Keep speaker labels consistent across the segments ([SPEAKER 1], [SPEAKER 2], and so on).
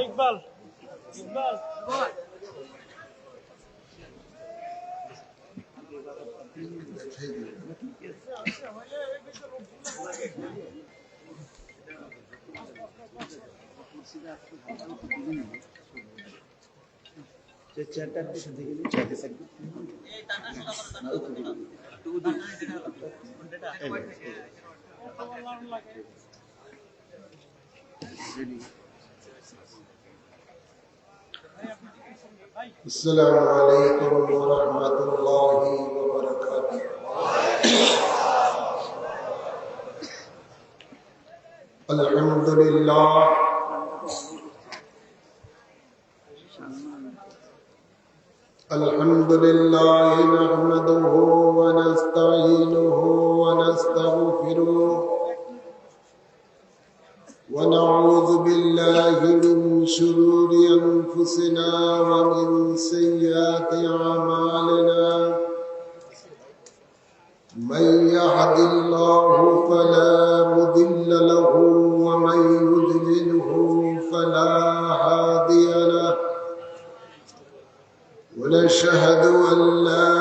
[SPEAKER 1] ইকবাল ইকবাল
[SPEAKER 2] চেয়ারটা পিছন থেকে
[SPEAKER 3] السلام عليكم ورحمة الله وبركاته. الحمد لله الحمد لله نحمده ونستعينه ونستغفره ونعوذ بالله من شرور أنفسنا ومن سيئات أعمالنا من يهد الله فلا مضل له ومن يضلله فلا هادي له ونشهد أن لا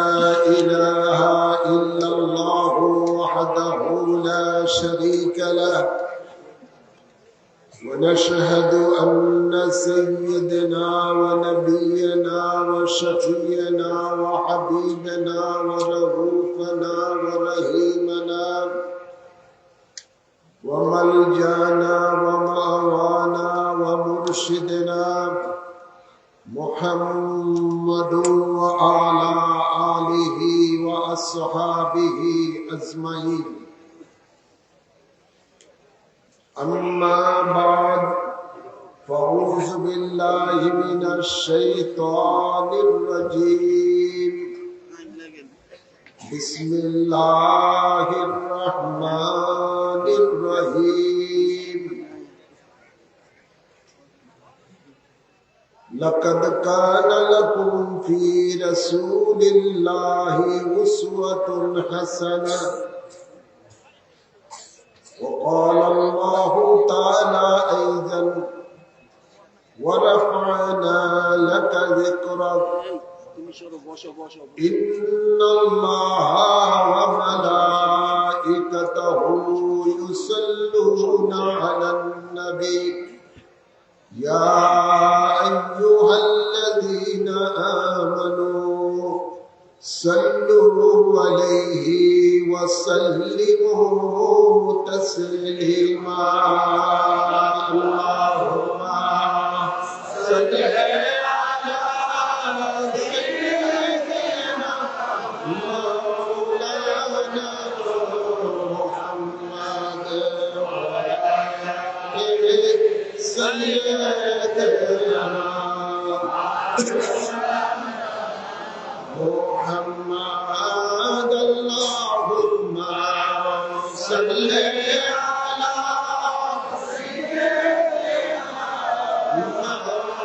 [SPEAKER 3] إله إلا الله وحده لا شريك له ونشهد أن سيدنا ونبينا وشفينا وحبيبنا ورؤوفنا ورحيمنا وملجانا ومأوانا ومرشدنا محمد وعلى آله وأصحابه أجمعين. أما بعد فأعوذ بالله من الشيطان الرجيم. بسم الله الرحمن الرحيم. لقد كان لكم في رسول الله أسوة حسنة. وقال الله تعالى أيضا ورفعنا لك ذكرك إن الله وملائكته يصلون على النبي يا أيها الذين آمنوا صلوا عليه وسلموا تسليما. اللهم صل على سيدنا مولانا محمد وعلى آله سيدنا محمد. اللهم صل على سيدنا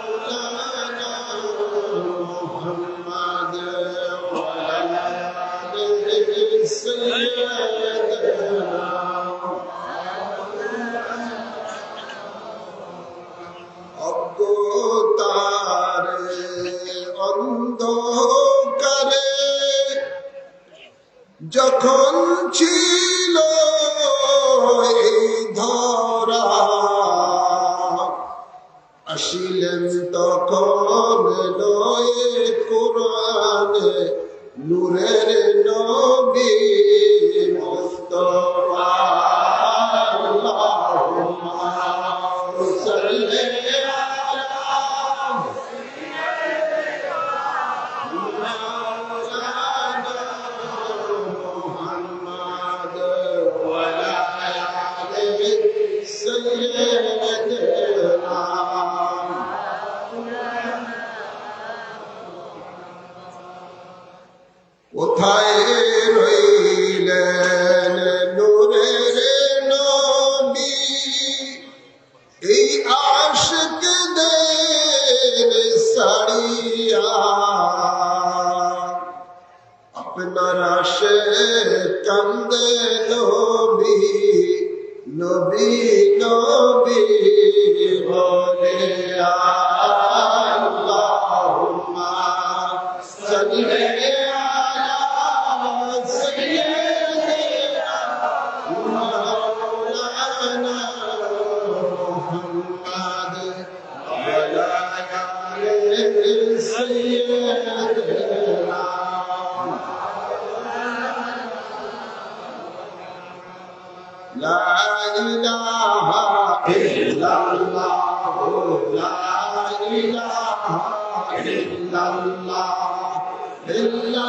[SPEAKER 3] مولانا محمد وعلى آله سيدنا. যখন ছিল এই ধরা আসিলেন তখন নয়ে কোরআনে নূরের নবী মুস্তাফা। আল্লাহুম্মা সাল্লি কোথায় রইলেন নূরের নবী এই আশিক কান্দে নবী নবী নবী বলে আল্লাহুম্মা সাল্লি আলা সাইয়্যিদিনা মাওলানা মুহাম্মাদ ওয়া আলা আলি সাইয়্যিদিনা لا إله إلا الله لا إله إلا الله إلا الله إلا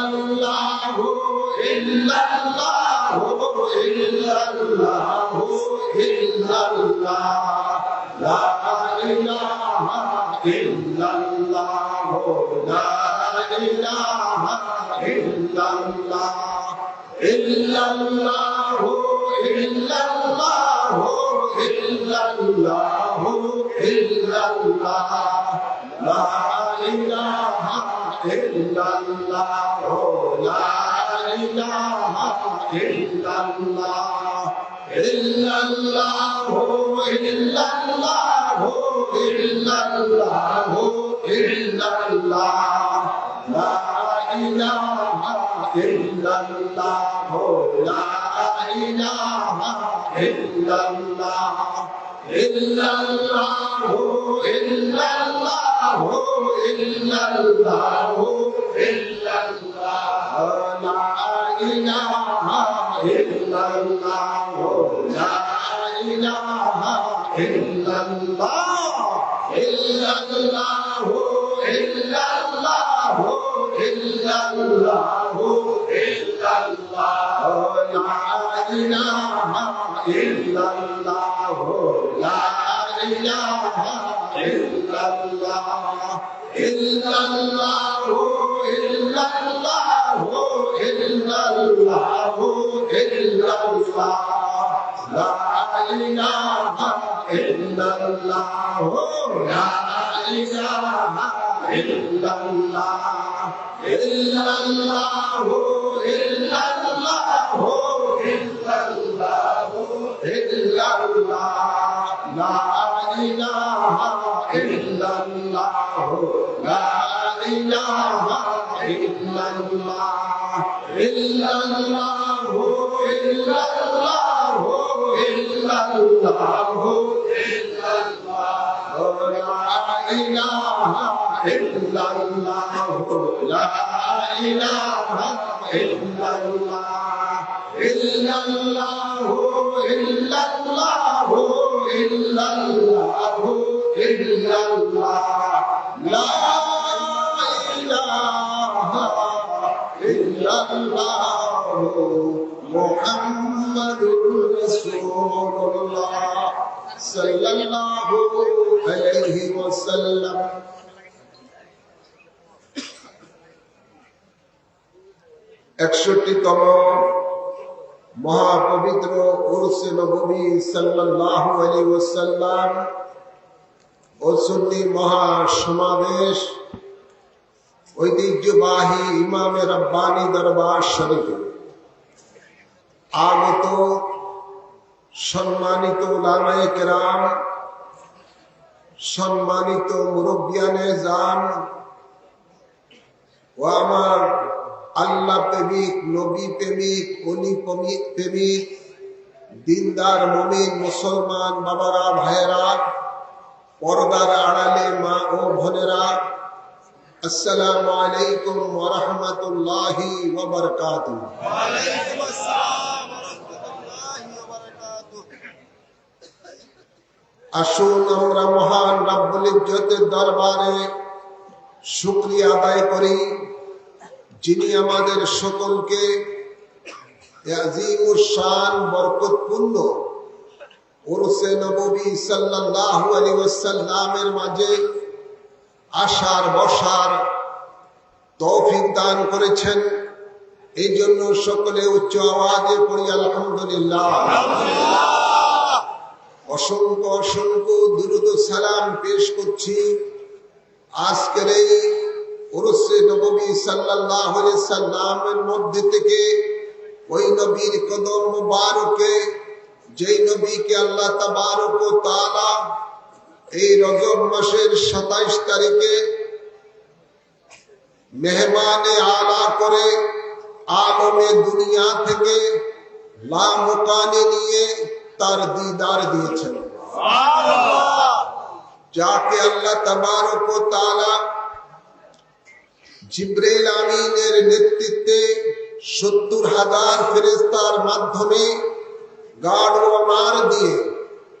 [SPEAKER 3] الله إلا الله إلا الله لا إله إلا الله لا إله إلا الله إلا الله إلا الله إلا الله إلا الله لا إله إلا الله لا إله إلا الله إلا الله إلا الله إلا الله إلا الله لا إله إلا الله لا إله إلا الله إلا الله إلا الله إلا الله إلا الله لا إله إلا الله لا إله إلا الله إلا الله إلا الله إلا الله إلا الله لا إله إلا الله لا إله إلا الله إلا الله إلا الله إلا الله إلا الله لا إله إلا الله لا إله إلا الله إلا الله إلا الله إلا الله إلا الله لا إله إلا الله لا إله إلا الله إلا الله إلا الله إلا الله إلا الله لا إله إلا الله لا إله إلا الله إلا الله إلا الله إلا الله إلا الله لا إله إلا الله محمد رسول الله صلى الله عليه وسلم একষট্টিতম মহাপবিত্র উরসে নববী সাল্লাল্লাহু আলাইহি ওয়াসাল্লাম ও সুন্নি মহাসমাবেশ ঐতিহ্যবাহী ইমামে রব্বানী দরবার শরীফে আগত সম্মানিত উলামায়ে কেরাম, সম্মানিত মুরব্বিয়ানে জান ও আমার আল্লাহ প্রেমিক, নবী প্রেমিক, অলি প্রেমিক, দিনদার মুমিন মুসলমান বাবারা, ভাইয়েরা, পর্দার আড়ালে মা ও বোনেরা, আসসালামু আলাইকুম ওয়া রাহমাতুল্লাহি ওয়া বারাকাতুহু। ওয়া আলাইকুম আসসালাম ওয়া রাহমাতুল্লাহি ওয়া বারাকাতুহু। আসুন আমরা মহান রব্বুল ইজ্জতের দরবারে শুকরিয়া আদায় করি, যিনি আমাদের সকলকে আজিমুশ শান বরকতপূর্ণ উরসে নববী সাল্লাল্লাহু আলাইহি ওয়াসাল্লামের মাঝে আসার বসার তৌফিক দান করেছেন। এই জন্য সকলে উচ্চ আওয়াজে পড়ি আলহামদুলিল্লাহ। অসংখ্য অসংখ্য দুরূদ ও সালাম পেশ করছি আজকের এই উরসে নববী সাল্লাল্লাহু আলাইহি সাল্লামের মধ্যে থেকে ওই নবীর কদম মুবারকে, যেই নবীকে আল্লাহ তাবারক ও তাআলা এই রজব মাসের 27 তারিখে মেহমানে আলা করে আলমে দুনিয়া থেকে লামকানে নিয়ে তার দিদার দিয়েছেন। যাকে আল্লাহ তাবারক ও তাআলা জিবরাইল আমিনের নেতৃত্বে 70,000 ফেরেশতার মাধ্যমে গাঢ় অনার দিয়ে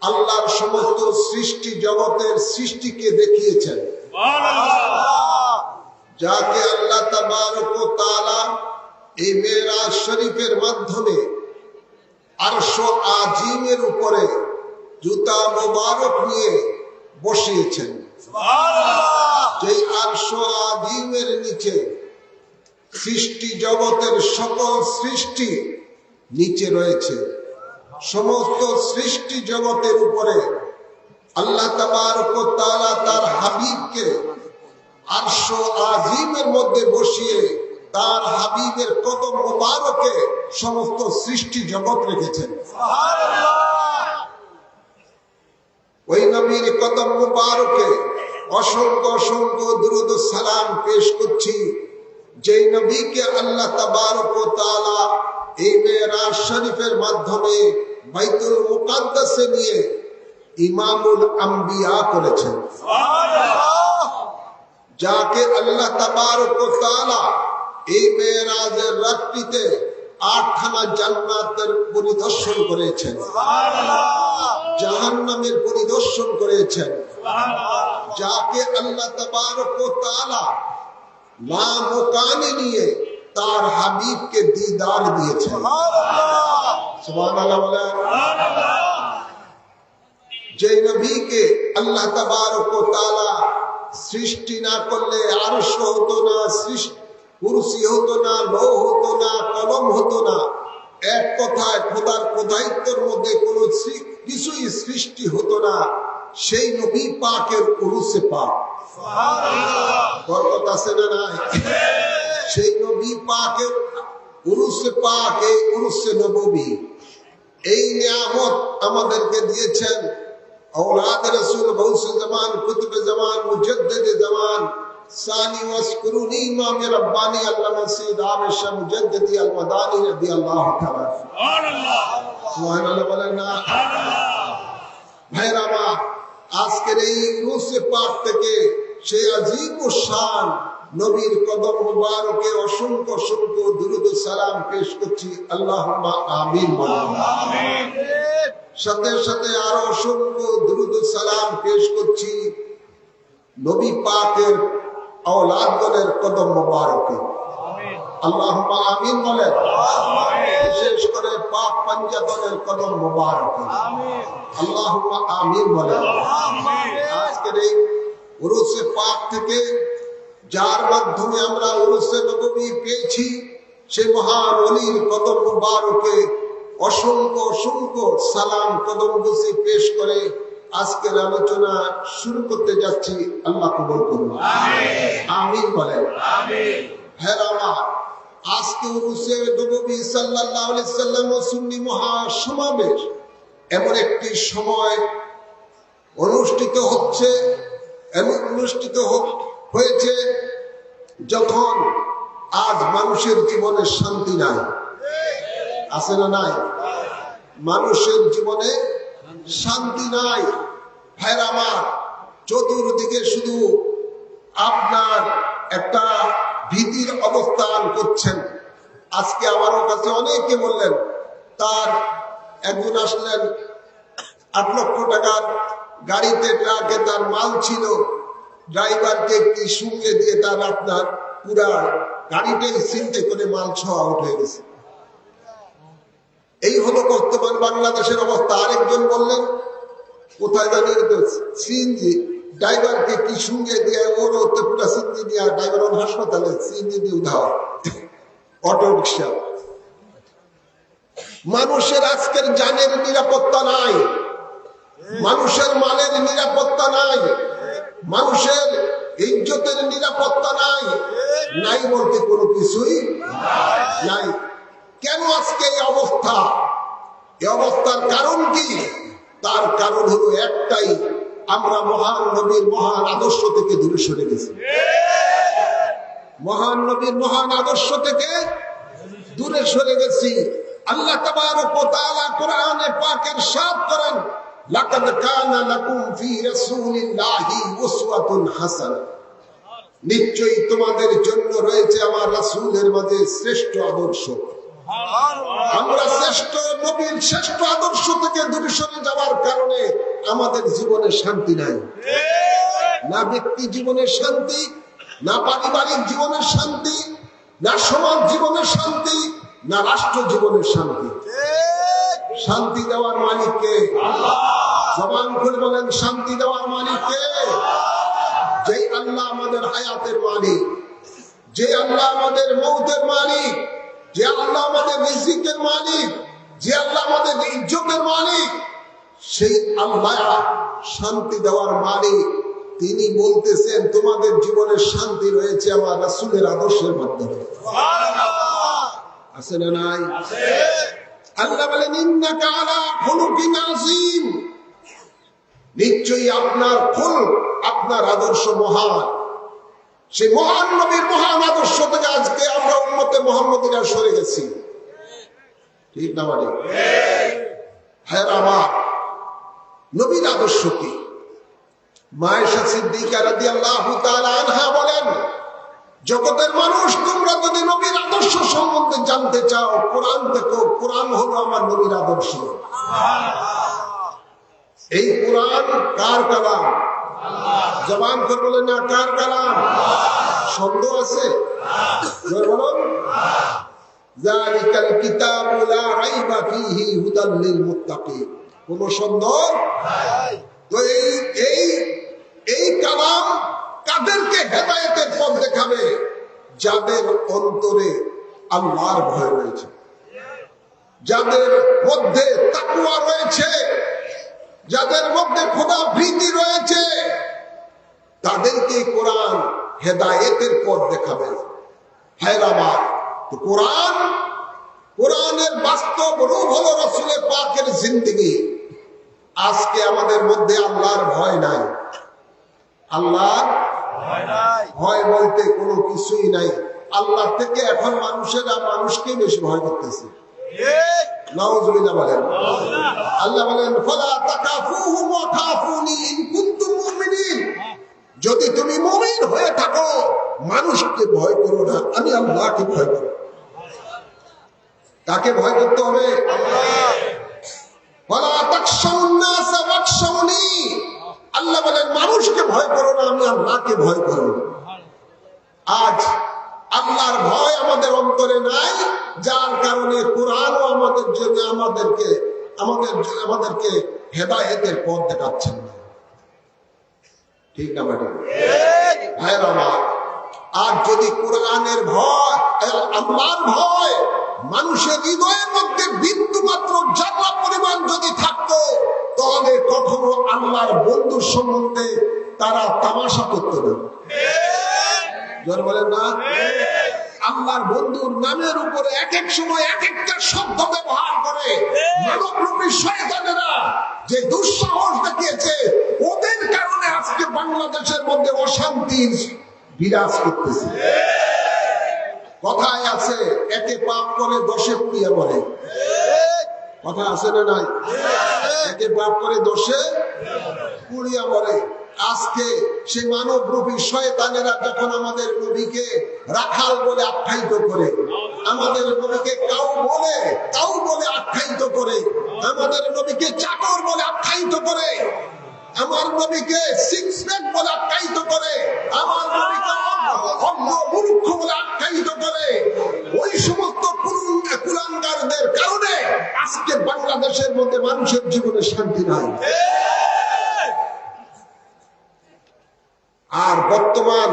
[SPEAKER 3] আল্লাহর সমস্ত সৃষ্টি জগতের সৃষ্টিকে দেখিয়েছেন। যাকে আল্লাহ তাবারক ও তাআলা এই মেরাজ শরীফের মাধ্যমে আরশ আজিমের উপরে জুতা মোবারক নিয়ে বসিয়েছেন। যেই আরশ আজিমের নিচে সৃষ্টি জগতের সকল সৃষ্টি নিচে রয়েছে। সমস্ত সৃষ্টি জগতের উপরে আল্লাহ তাবারক ও তাআলা তার হাবিবকে আরশ আজিমের মধ্যে বসিয়ে তার হাবিবের কদম মুবারকে সমস্ত সৃষ্টি জগৎ রেখেছেন। ওই নবীর কদম মুবারকে অসংখ্য অসংখ্য দুরূদ ও সালাম পেশ করছি, যেই নবীকে আল্লাহ তাবারক ও তাআলা এই মেরাজ শরীফের মাধ্যমে বাইতুল মুকাদ্দাসে নিয়ে ইমামুল আম্বিয়া করেছেন। যাকে আল্লাহ তাবারক ও তাআলা এই মেরাজের রাত্রিতে 8খানা জান্নাতের পরিদর্শন করেছেন, জাহান্নামের পরিদর্শন করেছেন। যাকে আল্লাহ তাবারক ও তাআলা লামকানে নিয়ে তার হাবিবকে দিদার দিয়েছেন। সুবহানাল্লাহ বলেন। যে নবীকে আল্লাহ তাবারক ও তাআলা সৃষ্টি না করলে আরশ হতো না, কুরসি হতো না, লৌহ হতো না, কলম হতো না, এক কথায় খোদার খোদাইত্বের মধ্যে কোনো কিছুই সৃষ্টি হতো না, সেই নবী পাকের উরুসে পাক। বরকত আছে না নাই? সেই নবী পাকের উরুসে পাক, এই উরুসে নববী, এই নিয়ামত আমাদেরকে দিয়েছেন औलाद रसूल गौसे जमान कुतुब जमान मुजद्दिद जमान सानी वस्कुरुनी इमाम रब्बानी अल्लामा सैयद आमिर शाह मुजद्दिदी अल-मदानी रदियल्लाहु ताआला सुबहानाल्लाह বলেন না। ভাইরা আমার, আজকের এই উরুসে পাক থেকে সেই আযীম ও শান নবীর কদম মুবারকে অসংখ্য অসংখ্য দুরূদ ও সালাম পেশ করছি। আল্লাহুম্মা আমিন বলেন। আমিন। সাথে সাথে আরো অসংখ্য দুরূদ ও সালাম পেশ করছি নবী পাকের আওলাদগণের কদম মুবারকে। আল্লাহুম্মা আমিন বলেন। বিশেষ করে পাক পঞ্জাতনের কদম মুবারকে আল্লাহুম্মা আমিন বলেন। আজকের এই উরুসে পাক থেকে যার মাধ্যমে আমরা উরুসে নববী পেয়েছি, সে মহান ওলির কদম মুবারকে অসংখ্য অসংখ্য সালাম কদম বুঝি পেশ করে আজকের আলোচনা শুরু করতে যাচ্ছি। আল্লাহ কবুল করুন। আমিন বলেন। হ্যাঁ আমার, আজকে উরুসে নববী সাল্লাল্লাহু আলাইহি সাল্লাম ও সুন্নি মহাসমাবেশ এমন একটি সময় অনুষ্ঠিত হচ্ছে, এমন অনুষ্ঠিত হয়েছে যখন আজ মানুষের জীবনে শান্তি নাই। আছে না নাই? মানুষের জীবনে শান্তি নাই। ভাইরা আমার, চতুর্দিকে শুধু আপনার একটা ভীতির অবস্থান করছেন। আজকে আমারও কাছে অনেকে বললেন, তার একজন আসলেন 8 লক্ষ টাকার গাড়িতে ট্রাকে তার মাল ছিল, ড্রাইভারকে একটি সঙ্গে দিয়ে তার আপনার পুরা গাড়িটাই চিন্তে করে মাল ছোঁয়া আউট হয়ে গেছে। এই হলো বর্তমান বাংলাদেশের অবস্থা। আরেকজন বললেন, কোথায় জানি সিএনজি ড্রাইভারকে কি সঙ্গে দিয়ে ওর পুরা সিএনজি দিয়ে ড্রাইভার হাসপাতালে সিএনজি দিয়ে উধাও, অটো রিক্সা। মানুষের আজকের জানের নিরাপত্তা নাই, মানুষের মালের নিরাপত্তা নাই, মানুষের ইজ্জতের নিরাপত্তা নাই, নাই বলতে কোনো কিছুই নাই। কেন আজকে এই অবস্থা? এই অবস্থার কারণ কি? তার কারণ হলো একটাই, আমরা মহান নবীর মহান আদর্শ থেকে দূরে সরে গেছি। মহান নবীর মহান আদর্শ থেকে দূরে সরে গেছি। আল্লাহ তাবারক ওয়া তাআলা কোরআনে পাকে ইরশাদ করেন, লাকাদ কানা লাকুম ফি রাসূলিল্লাহি উসওয়াতুন হাসানাহ, নিশ্চয়ই তোমাদের জন্য রয়েছে আমার রাসূলের মাঝে শ্রেষ্ঠ আদর্শ। আমরা শ্রেষ্ঠ নবীর শ্রেষ্ঠ আদর্শ থেকে দূরে সরে যাওয়ার কারণে আমাদের জীবনে শান্তি নাই। না ব্যক্তি জীবনের শান্তি, না পারিবারিক জীবনের শান্তি, না সমাজ জীবনের শান্তি, না রাষ্ট্র জীবনের শান্তি। শান্তি দেওয়ার মালিক কে? জবান খুলে বলেন, শান্তি দেওয়ার মালিক কে? যে আল্লাহ আমাদের হায়াতের মালিক, যে আল্লাহ আমাদের মৌতের মালিক, যে আল্লাহ আমাদের রিজিকের মালিক, যে আল্লাহ আমাদের ইজ্জতের মালিক, সেই আল্লাহ শান্তি দেওয়ার মালিক। তিনি বলতেছেন তোমাদের জীবনের শান্তি রয়েছে আমার রাসূলের আদর্শের মাধ্যমে। আছে না নাই? আল্লাহ বলেন, ইন্নাকা আলা খুলুকিন আযীম, নিশ্চয়ই আপনার খুলক, আপনার আদর্শ মহান। সেই মহান নবীর মহান আদর্শ থেকে আজকে আমরা উম্মতে মুহাম্মদীরা সরে গেছি। ঠিক না মানে? হ্যাঁ, আমার নবীর আদর্শ কি? মা আয়েশা সিদ্দিকা রাদিয়াল্লাহু তাআলা আনহা বলেন, জগতের মানুষ, তোমরা যদি নবীর আদর্শ সম্বন্ধে জানতে চাও, কোরআন দেখো। কোরআন হলো আমার নবীর আদর্শ। এই কোরআন কার কালাম? জবান করে বলেন না, কার কালাম? সন্দেহ আছে? বলুন, যালিকাল কিতাবু লা রাইবা ফীহি হুদাল লিল মুত্তাকিন। কোন সন্দেহ নাই। তো এই কালাম কাদেরকে হেদায়েতের পথ দেখাবে? যাদের অন্তরে আল্লাহর ভয় রয়েছে, যাদের মধ্যে তাকওয়া রয়েছে, যাদের মধ্যে খোদা ভীতি রয়েছে, তাদেরকে কোরআন হেদায়েতের পথ দেখাবে। হ্যাঁ আমার তো কোরআনের বাস্তব রূপ হলো রাসূলের পাকের জিন্দেগি। আজকে আমাদের মধ্যে আল্লাহর ভয় নাই। আল্লাহর ভয় বলতে কোনো কিছুই নাই। আল্লাহ থেকে এখন মানুষেরা মানুষকে বেশি ভয় করতেছে। নাউযুবিল্লাহ বলেন। আল্লাহ বলেন, ফালা তাকাফুহুম ওয়া খাফুনি ইন কুনতুম মুমিনিন। যদি তুমি মুমিন হয়ে থাকো, মানুষকে ভয় করো না, আমি আল্লাহকে ভয় করো। কাকে ভয় করতে হবে? আল্লাহ। ওয়ালা তাখশাউন নাস ওয়াখশাউনি। আল্লাহ বলেন, মানুষকে ভয় করো না, আমি আল্লাহকে ভয় করো। আজ আল্লাহর ভয় আমাদের অন্তরে নাই, যার কারণে কোরআনও আমাদের জন্য আমাদেরকে হেদায়েতের পথ দেখাচ্ছেন না। ঠিক না ম্যাডাম? ভাইয়ের আমার, আর যদি কোরআনের ভয়, আল্লাহর ভয় মানুষের হৃদয়ের মধ্যে বিন্দু মাত্র জাররা পরিমাণ যদি থাকতো, তাহলে কখনো আল্লাহর বন্ধুর সম্বন্ধে তারা তামাশা করতো না। জোর বলেন না? আল্লাহর বন্ধুর নামের উপরে এক এক সময় এক একটা শব্দ ব্যবহার করে মানবরূপী শয়তানেরা যে দুঃসাহস দেখিয়েছে, ওদের কারণে আজকে বাংলাদেশের মধ্যে অশান্তি বিরাজ করতেছে। কথায় আছে, একে পাপ করে দশে পুড়িয়ে মরে। কথা আছে না নাই? একে পাপ করে দশে পুড়িয়ে মরে। আজকে সেই মানবরূপী শয়তানেরা যখন আমাদের নবীকে রাখাল বলে আখ্যায়িত করে, আমাদের নবীকে কাউ বলে আখ্যায়িত করে, আমাদের নবীকে চাকর বলে আখ্যায়িত করে, আমার নবীকে সিক্স প্যাক বলে আখ্যায়িত করে, আমার নবীকে অন্ধ মূর্খ বলে আখ্যায়িত করে, ওই সমস্ত কুলাঙ্গারদের কারণে আজকে বাংলাদেশের মধ্যে মানুষের জীবনে শান্তি নাই। আর বর্তমান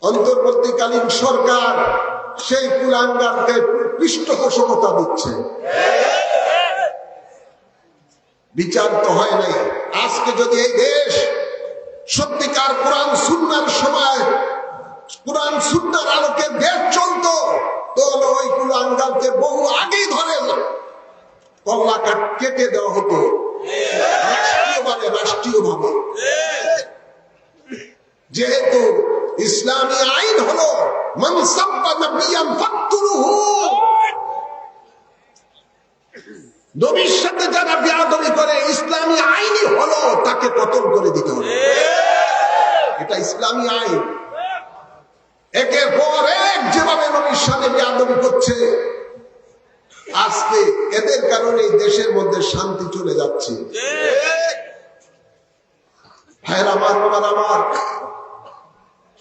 [SPEAKER 3] অন্তর্বর্তীকালীন সরকার সেই কুলাঙ্গারকে পৃষ্ঠপোষকতা দিচ্ছে। বিচার তো হয় নাই। আজকে যদি এই দেশ সত্যিকার কোরআন সুন্নাহর সময় কোরআন সুন্নাহর আলোকে দেশ চলতো, তাহলে ওই কুলাঙ্গারকে বহু আগেই ধরে কল্লা কেটে দেওয়া হতো রাষ্ট্রীয়ভাবে। যেহেতু ইসলামী আইন হলো মান সাব্বা নাবিয়ান ফাকতুলুহু, নবীর সাথে যারা বেয়াদবি করে ইসলামী আইনই হলো তাকে কতল করে দিতে হবে। এটা ইসলামী আইন। একের পর এক যেভাবে নবীর সাথে বেয়াদবি করছে, আজকে এদের কারণে দেশের মধ্যে শান্তি চলে যাচ্ছে। ভাইয়ের আমার, বাবার আমার,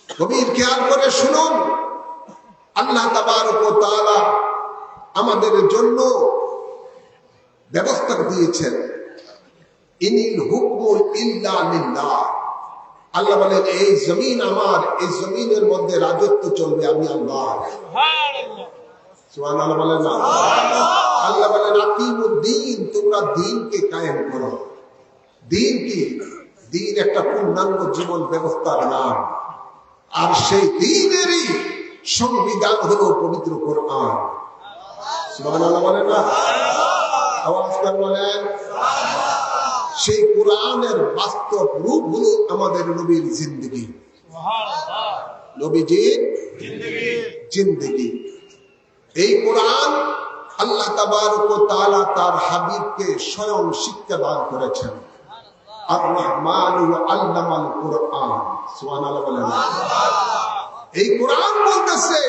[SPEAKER 3] গভীর খেয়াল করে শুনুন, আল্লাহ তাবারক ওয়া তাআলা আমাদের জন্য ব্যবস্থা দিয়েছেন, ইনিল হুকমু ইল্লা লিল্লাহ। আল্লাহ বলেন এই জমিন আমার, এই জমিনের মধ্যে রাজত্ব চলবে আমি আল্লাহ। সুবহানাল্লাহ বলেন না? আল্লাহ বলেন আকিমুদ্দিন, তোমরা দ্বীনকে কায়েম করো। দ্বীন কি? দ্বীন একটা পূর্ণাঙ্গ জীবন ব্যবস্থার নাম, আর সেই দ্বীনেরই সংবিধান হলো পবিত্র কোরআন। সুবহানাল্লাহ বলেন না? আওয়াজ করে বলেন। সেই কোরআনের বাস্তব রূপ হলো আমাদের নবীর জিন্দেগি, নবীজির জিন্দেগি। এই কোরআন আল্লাহ তাবারক ওয়া তাআলা তার হাবিবকে স্বয়ং শিক্ষা দান করেছেন। আর রহমান আল্লামাল কোরআন। সুবহানাল্লাহ বলেন। এই কোরআন বলতেছে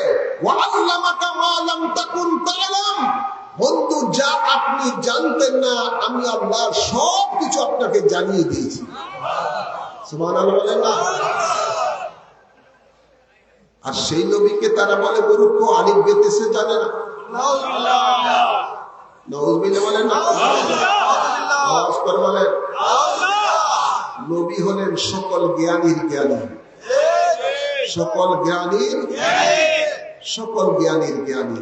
[SPEAKER 3] ওয়া আল্লামাকা মা লাম তাকুন তা'লাম, বন্ধু যা আপনি জানতেন না আমি আল্লাহ সব কিছু আপনাকে জানিয়ে দিয়েছি। সুবহানাল্লাহ বলেন না? আর সেই নবীকে তারা বলে মূর্খ, আলিফ বেতেছে জানে না। নাউযুবিল্লাহ বলেন না? আওয়াজ করে বলেন। নবী হলেন সকল জ্ঞানীর জ্ঞানী, সকল জ্ঞানীর সকল জ্ঞানীর জ্ঞানী,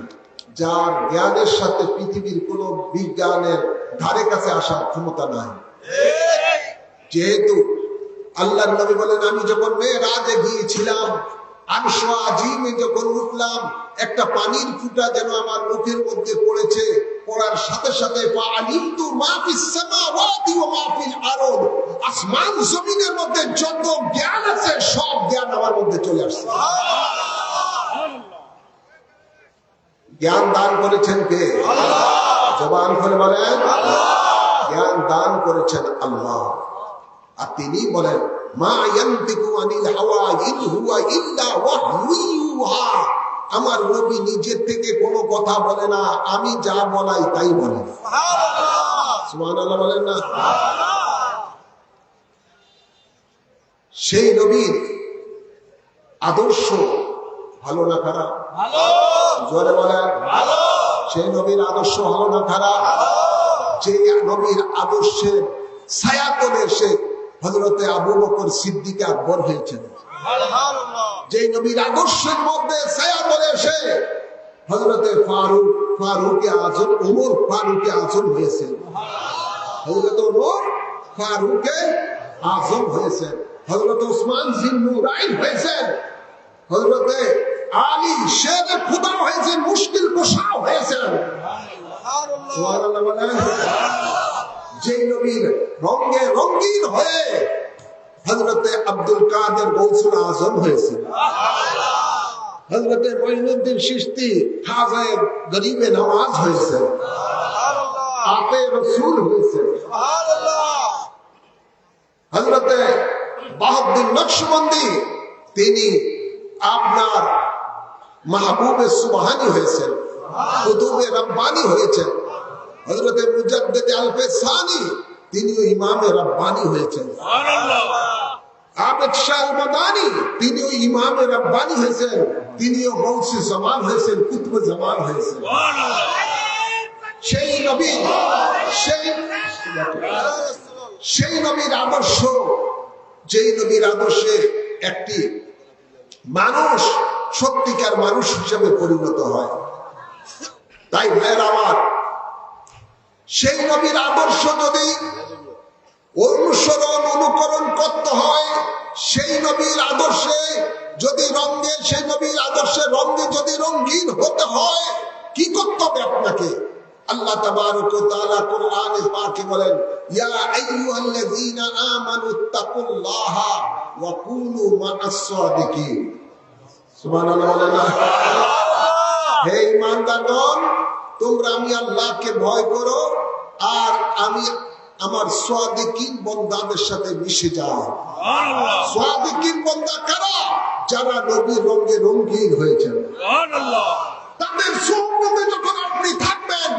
[SPEAKER 3] যার জ্ঞানের সাথে পৃথিবীর কোন বিজ্ঞানের ধারে কাছে আসার ক্ষমতা নাই। যেহেতু আল্লাহর নবী বলেন আমি যখন মেরাজে গিয়েছিলাম, আরশ আজিমে যখন উঠলাম, একটা পানির ফুটা যেন আমার মুখের মধ্যে পড়েছে, পড়ার সাথে সাথে ফাআলিমতু মা ফিস সামাওয়াতি ওয়া মা ফিল আরদ, আসমান জমিনের মধ্যে যত জ্ঞান আছে সব জ্ঞান আমার মধ্যে চলে আসছে। জ্ঞান দান করেছেন কে? জবান খুলে বলেন জ্ঞান দান করেছেন আল্লাহ। আর তিনি বলেন মা ইয়ানতিকু আনিল হাওয়া ইন হুয়া ইল্লা ওয়াহয়ু ইউহা, আমার নবী নিজের থেকে কোনো কথা বলে না, আমি যা বলাই তাই বলে। সুবহানাল্লাহ বলেন না? সেই নবীর আদর্শ ভালো না খারাপ? জোরে বলেন। সেই নবীর আদর্শ ভালো না খারাপ? যে নবীর আদর্শের ছায়াতলে সে হযরতে আবু বকর সিদ্দিক আকবর হয়েছেন, যে নবীর আদর্শের মধ্যে ছায়াতলে সে হযরতে ফারুক আজম ওমর ফারুক আজম হয়েছেন, হযরত ওমর ফারুক আজম হয়েছেন, হযরত ওসমান জিন্নুরাইন হয়েছেন, হযরতে আলী শের খুদা হয়েছেন, মুশকিল কুশা হয়েছেন। সুবহানাল্লাহ বলেন। যে নবীর রঙে রঙিন হয়ে হযরতে আব্দুল কাদের গৌসুল আজম হয়েছে, হযরতে মঈনুদ্দিন চিশতি খাজায়ে গরিবে নওয়াজ হয়েছে, আপে রাসূল হয়েছে, হযরতে বাহাউদ্দিন নকশবন্দি তিনি আপনার মাহবুবে সুবহানি হয়েছেন, কুতুবে রব্বানি হয়েছেন, হযরতে মুজাদ্দিদ আল-ফিসানি তিনিও ইমামে রব্বানি হয়েছেন, আবেদ শাহ মাদানি তিনিও ইমামে রব্বানি হয়েছেন, তিনিও গৌসে জামান হয়েছেন, কুতুবে জামান হয়েছেন। সেই নবীর আদর্শ, যেই নবীর আদর্শে একটি মানুষ সত্যিকার মানুষ হিসেবে পরিণত হয়। তাই ভাইয়ের আমার, সেই নবীর আদর্শ যদি অনুসরণ অনুকরণ করতে হয়, সেই নবীর আদর্শে যদি রঙে সেই নবীর আদর্শের রঙে যদি রঙিন হতে হয় কি করতে হবে আপনাকে? আল্লাহ তাবারক ওয়া তাআলা কোরআনে পাকে বলেন, ইয়া আইয়ুহাল্লাযীনা আমানুত্তাকুল্লাহা ওয়া কুনু মা'আস সাদিকিন। সুবহানাল্লাহ বলেন না? হে ঈমানদারগণ, তোমরা আমি আল্লাহকে ভয় করো আর আমি আমার সাদিকিন বান্দাদের সাথে মিশে যাও। সুবহানাল্লাহ। সাদিকিন বান্দা কারা? যারা নবীর রঙে রঙিন হয়েছেন। সুবহানাল্লাহ। তাদের সোহবতে যখন আপনি থাকবেন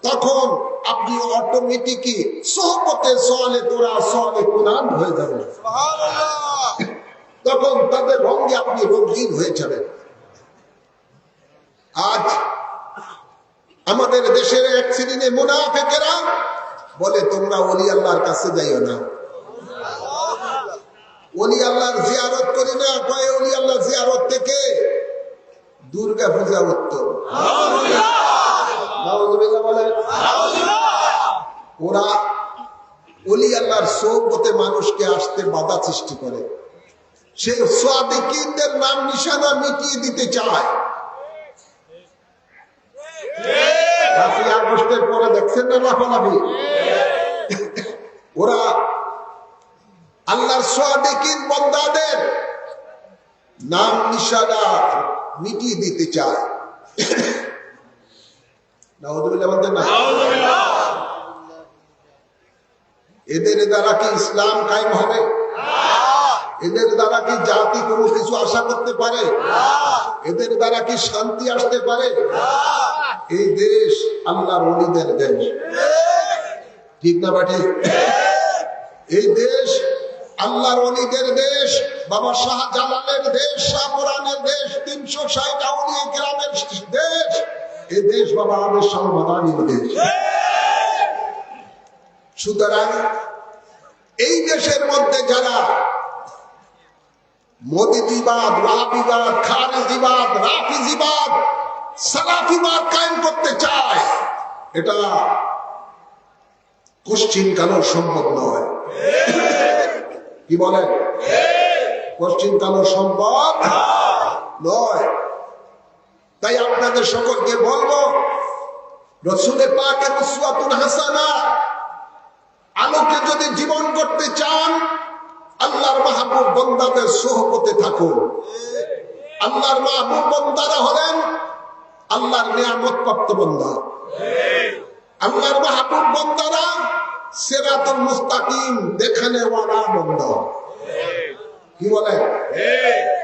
[SPEAKER 3] তখন আপনি অটোমেটিকই সোহবতে সালে তোরা সালে কুরআন হয়ে যাবেন। সুবহানাল্লাহ। তখন তাদের রঙে আপনি রঙিন হয়ে যাবেন। আজ আমাদের দেশের এক শ্রেণীর মুনাফিকেরা বলে তোমরা ওলি আল্লাহর কাছে যাইও না, ওলি আল্লাহর জিয়ারত করি না। কয় ওলি আল্লাহর জিয়ারত থেকে দুর্গা পূজা উত্তম। ওরা ওলি আল্লাহর সোহবতে মানুষকে আসতে বাধা সৃষ্টি করে, সেই সাদিকিনদের নাম নিশানা মিটিয়ে দিতে চায়। আগস্টের পরে দেখছেন না লাফালাফি? ওরা আল্লাহর সাদিকিন বান্দাদের নাম নিশানা মিটিয়ে দিতে চায়। নাউযুবিল্লাহ বলতেন না? এদের দ্বারা কি ইসলাম কায়েম হবে? এদের দ্বারা কি জাতি কোনো কিছু আশা করতে পারে? এদের দ্বারা কি শান্তি আসতে পারে? এই দেশ আল্লাহর ওলিদের দেশ, ঠিক না বাটি? এই দেশ আল্লাহর ওলিদের দেশ, বাবা শাহজালালের দেশ, শাহপুরানের দেশ, 360 আউলিয়া কেরামের দেশ। এই দেশ বাবা আমের শাহমাদানির দেশ। সুতরাং এই দেশের মধ্যে যারা মোদিবাদ, ওয়াহাবিবাদ, খারেজিবাদ, রাফিজিবাদ, সালাফিবাদ কায়েম করতে চায়, এটা কোশ্চিন কালো সম্ভব নয়। কি বলেন? কোশ্চিন কালো সম্ভব নয়। তাই আপনাদের সকলকে বলবো, রাসূলের পাকের উসওয়াতুন হাসানা আলোকে যদি জীবন করতে চান, আল্লাহর মাহবুব বান্দাদের সোহবতে থাকুন। আল্লাহর মাহবুব বান্দারা হলেন আল্লাহর নিয়ামত প্রাপ্ত বান্দা। আল্লাহর মাহবুব বান্দারা সিরাতুল মুস্তাকিম দেখানে ওয়ালা বান্দা। কি বলেন?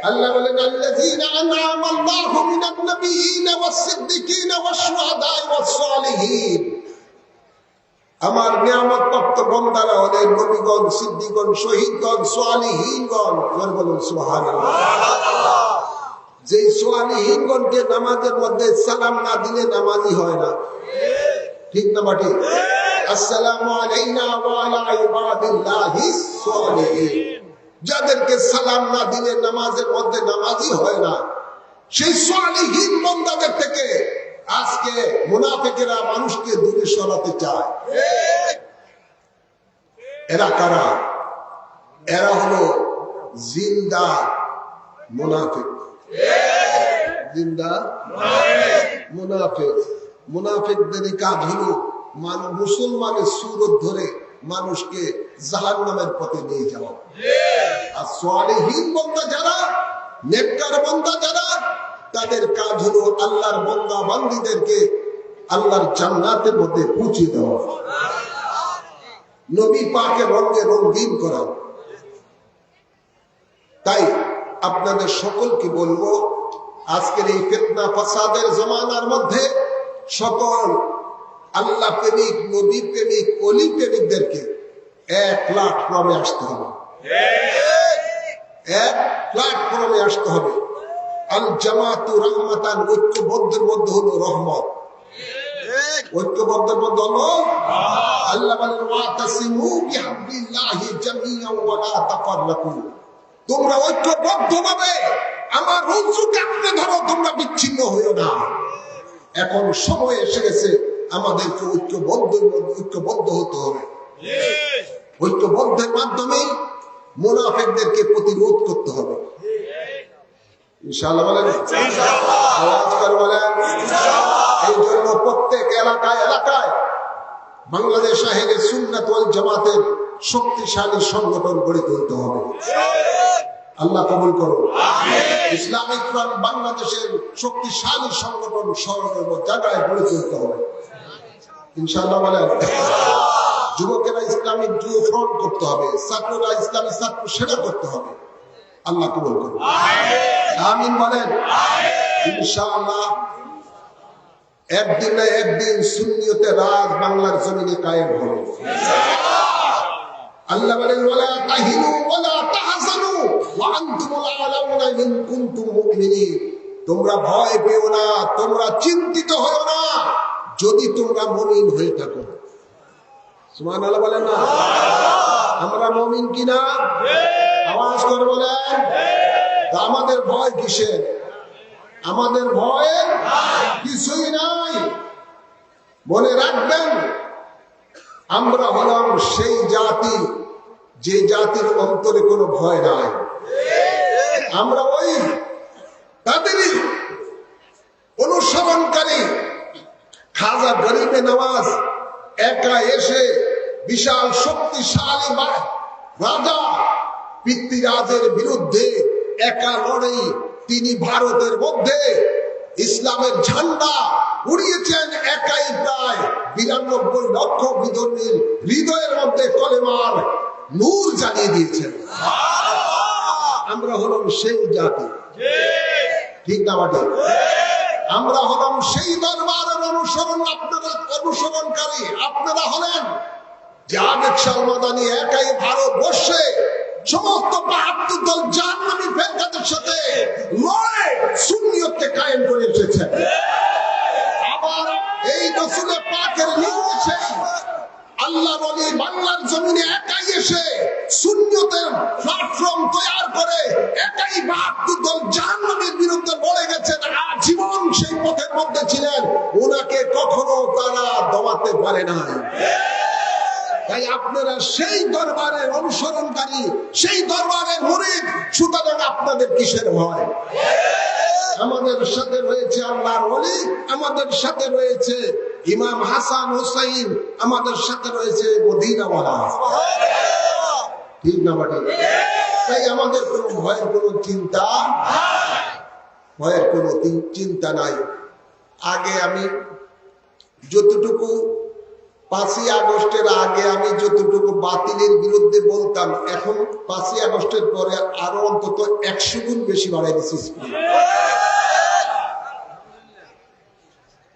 [SPEAKER 3] আল্লাহ বলেন, আল্লাযীনা আনআমা আল্লাহু মিনান নাবিয়্যিনা ওয়াস-সিদ্দিকিনা ওয়াশ-শুহাদা'i ওয়াস-সালিহিন। আমার নিয়ামত প্রাপ্ত বান্দারা হলেন নবীগণ, সিদ্দিকগণ, শহীদগণ, সালিহিনগণ। জোরে বলুন সুবহানাল্লাহ। যেই সালিহিনগণকে নামাজের মধ্যে সালাম না দিলে নামাজি হয় না, ঠিক না বাটি? আসসালামু আলাইনা ওয়া আলা ইবাদিল্লাহিস সালিহিন। যাদেরকে সালাম না দিলে নামাজের মধ্যে নামাজি হয় না, সেই সালিহিন বান্দাদের থেকে আজকে মুনাফিকেরা মানুষকে দূরে সরাতে চায়। এরা কারা? এরা হলো জিন্দা মুনাফিক। জিন্দা মুনাফিক। মুনাফিকদের কাজ হলো মুসলমানের সুরত ধরে মানুষকে জাহান্নামের পথে নিয়ে যাওয়া। আর সালিহিন বান্দা যারা, নেককার বান্দা যারা, তাদের কাজ হলো আল্লাহর বান্দা বান্দীদেরকে আল্লাহর জান্নাতের মধ্যে পৌঁছে দেওয়া, নবী পাকের রঙে রঙিন করা। তাই আপনাদের সকলকে বলবো, আজকের এই ফিতনা ফাসাদের জমানার মধ্যে সকল আল্লাহ প্রেমিক, নবী প্রেমিক, ওলি প্রেমিকদেরকে এক প্ল্যাটফর্মে আসতে হবে। এক প্ল্যাটফর্মে আসতে হবে। আল জামাতু রাহমাতান, ঐক্যবদ্ধের মধ্যে হলো রহমত। ঐক্যবদ্ধের মধ্যে হলো আল্লাহ বলেন, ওয়াতাসিমু বিহাবলিল্লাহি জামিআন ওয়া লা তাফাররাকু। তোমরা ঐক্যবদ্ধভাবে আমার রজ্জুকে আঁকড়ে ধরো, তোমরা বিচ্ছিন্ন হইও না। এখন সময় এসে গেছে আমাদেরকে ঐক্যবদ্ধ হতে হবে। ঐক্যবদ্ধের মাধ্যমে মুনাফিকদেরকে প্রতিরোধ করতে হবে। ইনশাআল্লাহ বলেন, আওয়াজ করে বলেন। এই জন্য প্রত্যেক এলাকায় এলাকায় বাংলাদেশ আহলে সুন্নাত ওয়াল জামাতের শক্তিশালী সংগঠন গড়ে তুলতে হবে। আল্লাহ কবুল করুন। ইসলামিক ফ্রন্ট বাংলাদেশের শক্তিশালী সংগঠন সর্ব জায়গায় গড়ে তুলতে হবে ইনশাআল্লাহ বলেন। যুবকেরা ইসলামিক যুব ফ্রন্ট করতে হবে, ছাত্ররা ইসলামী ছাত্র সেবা করতে হবে। আল্লাহ কবুল করুন, আমিন বলেন। ইনশাআল্লাহ একদিন না একদিন সুন্নিয়তে রাজ বাংলার জমিনে কায়েম হবে। আল্লাহ বলেন, ওয়ালা তাহিনু ওয়ালা তাহজানু ওয়া আনতুমুল আ'লাউনা ইন কুনতুম মুমিনিন। তোমরা ভয় পেও না, তোমরা চিন্তিত হও না যদি তোমরা মুমিন হয়ে থাকো। সুবহানাল্লাহ বলেন না? আমরা মুমিন কিনা? আওয়াজ করে বলেন। তা আমাদের ভয় কিসের? আমাদের ভয় কিছুই নাই। মনে রাখবেন, আমরা হলাম সেই জাতি যে জাতির অন্তরে কোনো ভয় নাই। আমরা ওই তাদেরই অনুসরণকারী। খাজা গরিবে নওয়াজ একা এসে বিশাল শক্তিশালী রাজা পৃথ্বীরাজের বিরুদ্ধে একা লড়াই তিনি ভারতের মধ্যে ইসলামের ঝান্ডা উড়িয়েছেন একাই। প্রায় 92 লক্ষ বিধর্মীর হৃদয়ের মধ্যে কলেমার নূর জ্বালিয়ে দিয়েছেন। আমরা হলাম সেই জাতি, ঠিক না বাটি? আমরা হলাম সেই দরবারের অনুসরণকারী। আপনারা হলেন যে আবেগ সালমাদানি একাই ভারতবর্ষে সমস্ত 72 দল জাহান্নামী ফেরকাদের সাথে লড়ে সুন্নিয়তকে কায়েম করে এসেছেন। আবার এই রাসূলের পাকের নির্দেশে আল্লাহর ওলি বাংলার জমিনে একাই এসে সুন্নিয়তের প্ল্যাটফর্ম তৈরি করে একাই 72 দল জাহান্নামের বিরুদ্ধে লড়ে গেছেন। আজীবন সেই পথের মধ্যে ছিলেন, ওনাকে কখনো তারা দমাতে পারে নাই। তাই আপনারা সেই দরবারের অনুসরণকারী, সেই দরবারের মুরিদ, সুতরাং আপনাদের কিসের ভয়? আমাদের সাথে রয়েছে আল্লাহর ওলি, আমাদের সাথে রয়েছে ইমাম হাসান হুসাইন, আমাদের সাথে রয়েছে মদিনাওয়ালা, ঠিক না বাটি? তাই আমাদের কোনো ভয়ের কোনো চিন্তা নাই। আগে আমি যতটুকু 5ই আগস্টের আগে আমি যতটুকু বাতিলের বিরুদ্ধে বলতাম, এখন 5ই আগস্টের পরে আরো অন্তত 100 গুণ বেশি বাড়াই দিচ্ছি।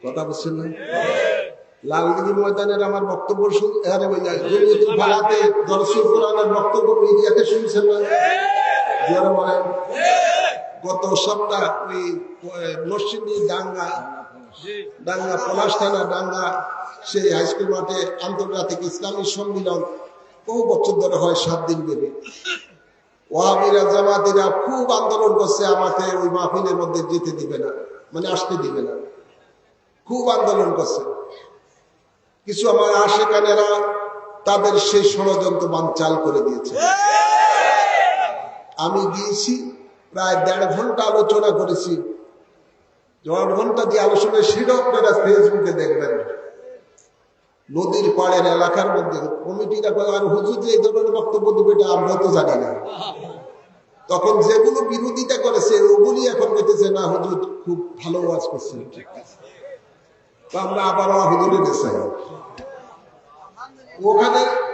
[SPEAKER 3] কথা বুঝছেন না? লালদিঘি ময়দানের আমার বক্তব্য বক্তব্য মিডিয়াতে শুনছেন না? যারা বলেন গত সপ্তাহ ওই নরসিংদী ডাঙ্গা পলাশ থানা ডাঙ্গা সেই হাইস্কুল মাঠে আন্তর্জাতিক ইসলামী সম্মিলন বহু বছর ধরে হয়, 7 দিন ব্যাপী। ওয়াহাবিরা জামাতিরা খুব আন্দোলন করছে, আমাকে ওই মাহফিলের মধ্যে যেতে দিবে না, মানে আসতে দিবে না, খুব আন্দোলন করছে। কিছু আমার আশেকানেরা তাদের সেই ষড়যন্ত্র বানচাল করে দিয়েছে। আমি গিয়েছি, প্রায় 1.5 ঘন্টা আলোচনা করেছি। 1.5 ঘন্টা যে আলোচনা সেটা আপনারা ফেসবুকে দেখবেন। নদীর পাড়ের এলাকার মধ্যে কমিটিরা আর হুজুর যে এই ধরনের বক্তব্য দিবে এটা আমরা তো জানি না। তখন যেগুলো বিরোধিতা করেছে ওগুলি এখন বলতেছে না হুজুর খুব ভালো ওয়াজ করছেন, আমরা আবার হুজুরে গেছে।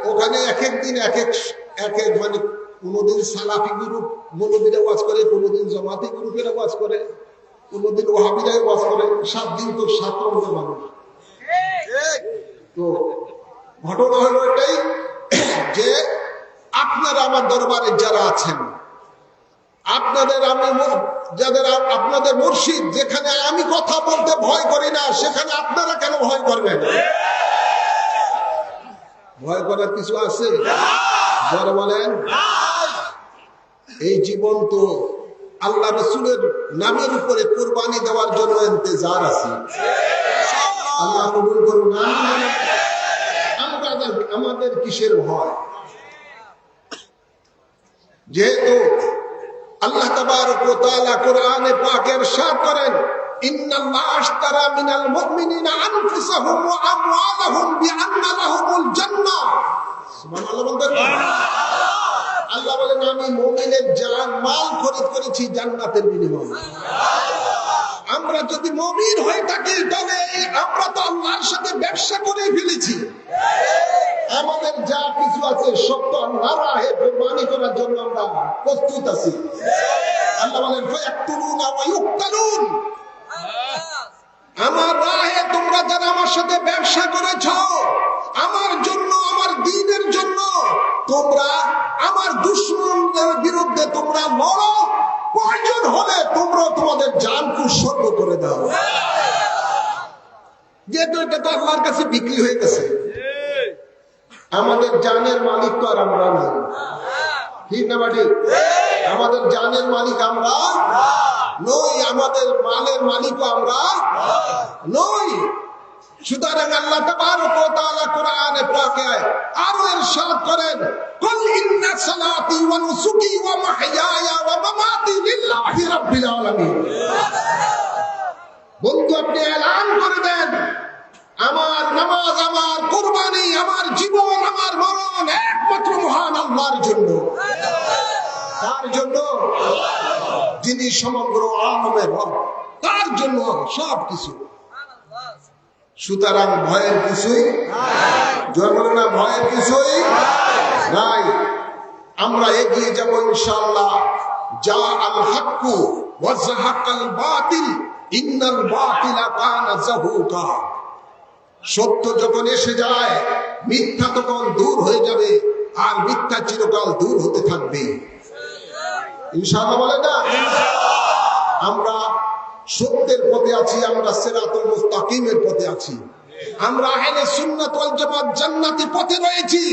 [SPEAKER 3] ওখানে এক এক দিন এক এক মানে কোনদিন সালাফি গ্রুপ মৌলবীরা ওয়াজ করে, কোনদিন জামাতি গ্রুপেরা ওয়াজ করে, কোনদিন ওয়াহাবিরা ওয়াজ করে। 7 দিন তো 7 রকমের মানুষ। তো ঘটনা হলো এটাই যে আপনারা আমার দরবারে যারা আছেন, আপনাদের মুর্শিদ যেখানে আমি কথা বলতে ভয় করি না, সেখানে আপনারা কেন ভয় করবেন? ভয় করার কিছু আছে? যারা বলেন এই জীবন তো আল্লাহ রাসূলের নামের উপরে কুরবানি দেওয়ার জন্য ইন্তজার আছে। আল্লাহ কবুল করুন। আমাদের কিসের ভয়? যেহেতু আল্লাহ তাবারক ওয়া তাআলা কোরআনে পাকে ইরশাদ করেন, ইন্নাল্লাহ আশতারা মিনাল মুমিনিনা আনফুসাহুম ওয়া আমওয়ালাহুম বিআন্না লাহুমুল জান্নাহ। সুবহানাল্লাহ বলবেন না? আল্লাহ বলেন আমি মুমিনের জান মাল খরিদ করেছি জান্নাতের বিনিময়ে। আমরা যদি মুমিন হয়ে থাকি তবে আমরা তো আল্লাহর সাথে ব্যবসা করে ফেলেছি। আমাদের যা কিছু আছে সব তো আল্লাহর রাহে কুরবানি করার জন্য আমরা প্রস্তুত আছি। আল্লাহ বলেন ফায়াকতুলুনা ওয়া ইউকতালুন। আমার রাহে তোমরা যারা আমার সাথে ব্যবসা করেছো, আমার জন্য, আমার দ্বীনের জন্য, তোমরা আমার দুশমনদের বিরুদ্ধে তোমরা লড়ো, প্রয়োজন হলে তোমরা তোমাদের জানকে উৎসর্গ করে দাও। যেহেতু এটা তো আল্লাহর কাছে বিক্রি হয়ে গেছে, আমাদের জানের মালিক তো আর আমরা নই, ঠিক না বাড়ি? আমাদের জানের মালিক আমরা নই, আমাদের মালের মালিকও আমরা নই। সুতরাং আল্লাহ তাবারক ওয়া তাআলা কোরআনে পাকে আরো ইরশাদ করেন, কুল ইন্না সালাতি ওয়া নুসুকি ওয়া মাহইয়ায়া ওয়া মামাতি লিল্লাহি রাব্বিল আলামিন। বন্ধু আপনি এলান করে দেন, আমার নামাজ, আমার কুরবানি, আমার জীবন, আমার মরণ একমাত্র মহান আল্লাহর জন্য। তার জন্য যিনি সমগ্র আলমের রব, তার জন্য সব কিছু। সুতরাং ভয়ের কিছুই জন্ম না, ভয়ের কিছুই নাই। আমরা এগিয়ে যাব ইনশাআল্লাহ। যা আল হাক্কু ওয়া যাহাকাল বাতিল ইন্নাল বাতিলা কানা যাহুকা। সত্য যখন এসে যায় মিথ্যা তখন দূর হয়ে যাবে, আর মিথ্যা চিরকাল দূর হতে থাকবে ইনশাআল্লাহ। বলে না আমরা সত্যের পথে আছি, আমরা সিরাতুল মুস্তাকিমের পথে আছি, আমরা আহলে সুন্নাত ওয়াল জামাত জান্নাতি পথে রয়েছি।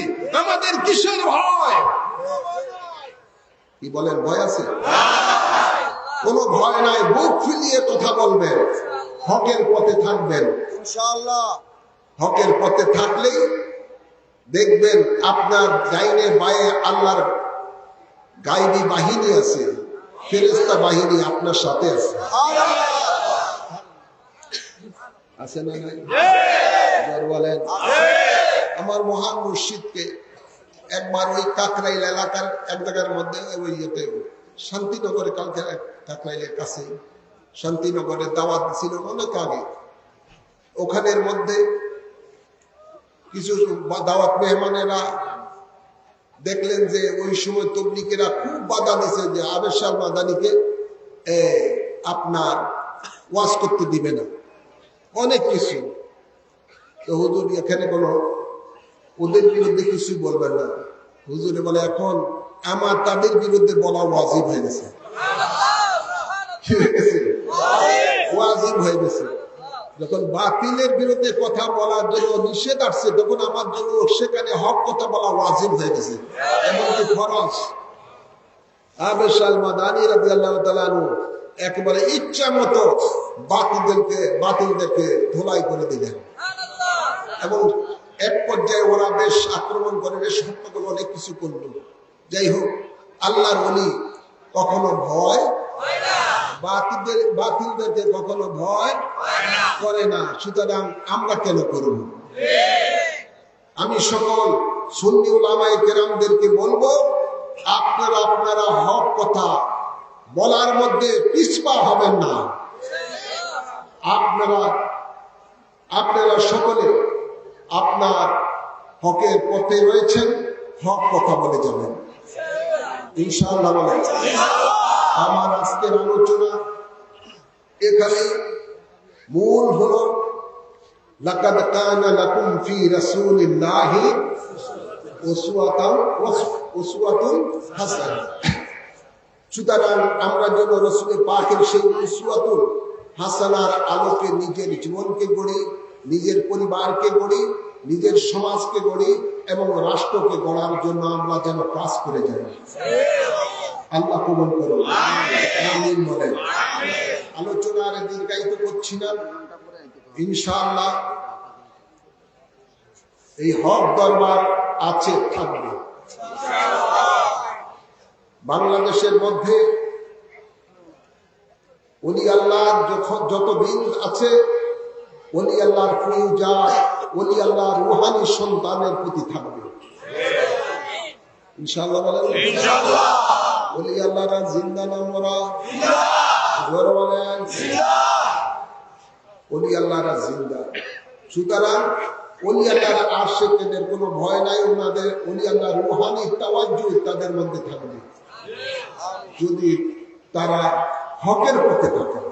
[SPEAKER 3] আমাদের কিসের ভয়? কি বলেন, ভয় আছে? কোনো ভয় নাই, বুক ফুলিয়ে কথা বলবেন, হকের পথে থাকবেন ইনশাআল্লাহ। হকের পথে থাকলেই দেখবেন আপনার ডাইনে বায়ে আল্লাহর গায়বী বাহিনী আছে, ফেরেশতা বাহিনী আপনার সাথে আছে। আছে না নাই? বলেন। আমার মহান মুর্শিদকে একবার ওই কাকরাইল এলাকার এক জায়গার মধ্যে ওই ইয়েতে শান্তিনগরে, কালকে কাকরাইলের কাছে শান্তিনগরে দাওয়াত ছিল অনেক আগে। ওখানের মধ্যে কিছু দাওয়াত মেহমানেরা দেখলেন যে ওই সময় তবলিগেরা খুব বাধা দিছে যে আবেশাল মাদানিকে আপনার ওয়াজ করতে দিবে না, অনেক কিছু। তো হুজুর এখানে কোনো ওদের বিরুদ্ধে কিছুই বলবেন না। হুজুরে বলে এখন আমার তাদের বিরুদ্ধে বলা ওয়াজিব হয়ে গেছে, ওয়াজিব হয়ে গেছে। যখন বাতিলের বিরুদ্ধে কথা বলার জন্য নিষেধ আসছে, তখন আমার জন্য সেখানে হক কথা বলা ওয়াজিব হয়ে গেছে, এমনকি ফরজ। আবেশাল মাদানী রাদিয়াল্লাহু তাআলা আনহু একেবারে ইচ্ছা মতো বাতিলদেরকে ধোলাই করে দিলেন, এবং এক পর্যায়ে ওরা বেশ আক্রমণ করে, বেশ হত্যা অনেক কিছু করল। যাই হোক, আল্লাহর ওলি কখনো ভয় বাতিলদেরকে কখনো ভয় করে না। সুতরাং আমরা কেন করব? আমি সকল সুন্নি উলামায়ে কেরামদেরকে বলবো, আপনারা হক কথা বলার মধ্যে পিছপা হবেন না। আপনারা সকলে আপনার হকের পথে রয়েছেন, হক কথা বলে যাবেন ইনশাআল্লাহ। বলে আমার আজকের আলোচনা এখানে মূল হলো, লাকাদ কানা লাকুম ফি রাসূলিল্লাহি উসওয়াতুন হাসানাহ। সুতরাং আমরা যেন রাসূলের পাকের সেই উসওয়াতুল হাসানার আলোকে নিজের জীবনকে গড়ি, নিজের পরিবারকে গড়ি, নিজের সমাজকে গড়ি এবং রাষ্ট্রকে গড়ার জন্য আমরা যেন কাজ করে যাই। আল্লাহ কবুল করুন, আমিন বলেন। আলোচনা আর দীর্ঘায়িত করছি না, ইনশাআল্লাহ এই হক দরবার আছে, থাকবে। বাংলাদেশের মধ্যে ওলি আল্লাহর যতদিন আছে ওলি আল্লাহর ফৌজাদ ওলি আল্লাহর রুহানি সন্তানের প্রতি থাকবে ইনশাআল্লাহ বলেন ইনশাআল্লাহ। ওলি আল্লাহরা জিন্দা না মরা? জোরে বলেন ওলি আল্লাহরা জিন্দা। সুতরাং ওলি আল্লাহর আশিকদের কোনো ভয় নাই, ওনাদের ওলি আল্লাহর রুহানি তাওয়াজ্জু তাদের মধ্যে থাকবে যদি তারা হকের পথে থাকেন।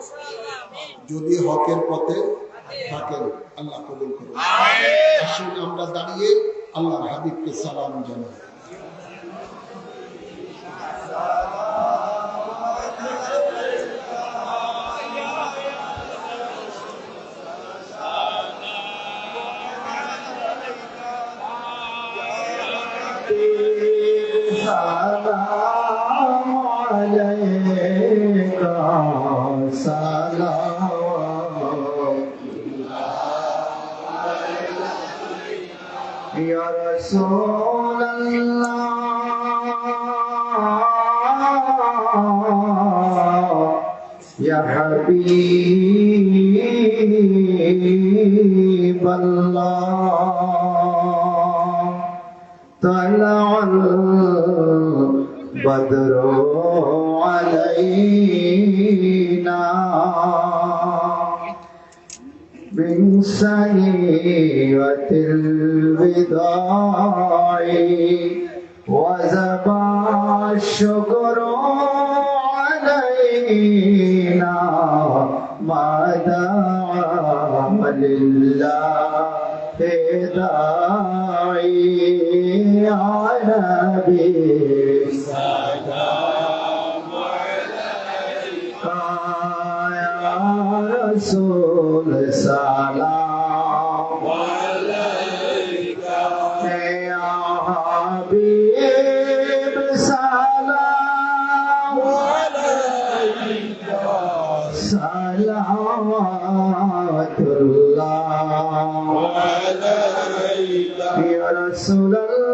[SPEAKER 3] যদি হকের পথে থাকেন আল্লাহ কবুল করুন। আসুন আমরা দাঁড়িয়ে আল্লাহর হাবিবকে সালাম জানাই।
[SPEAKER 2] সালাম আলাইকা সালাম ইয়া রাসূলুল্লাহ ইয়া হাবিবাল্লাহ طلع البدر علينا من سنية الوداع وجب الشكر علينا ما دعا لله داعي يا نبي سلام عليك يا رسول سلام عليك يا حبيب سلام عليك صلوات الله يا رسول الله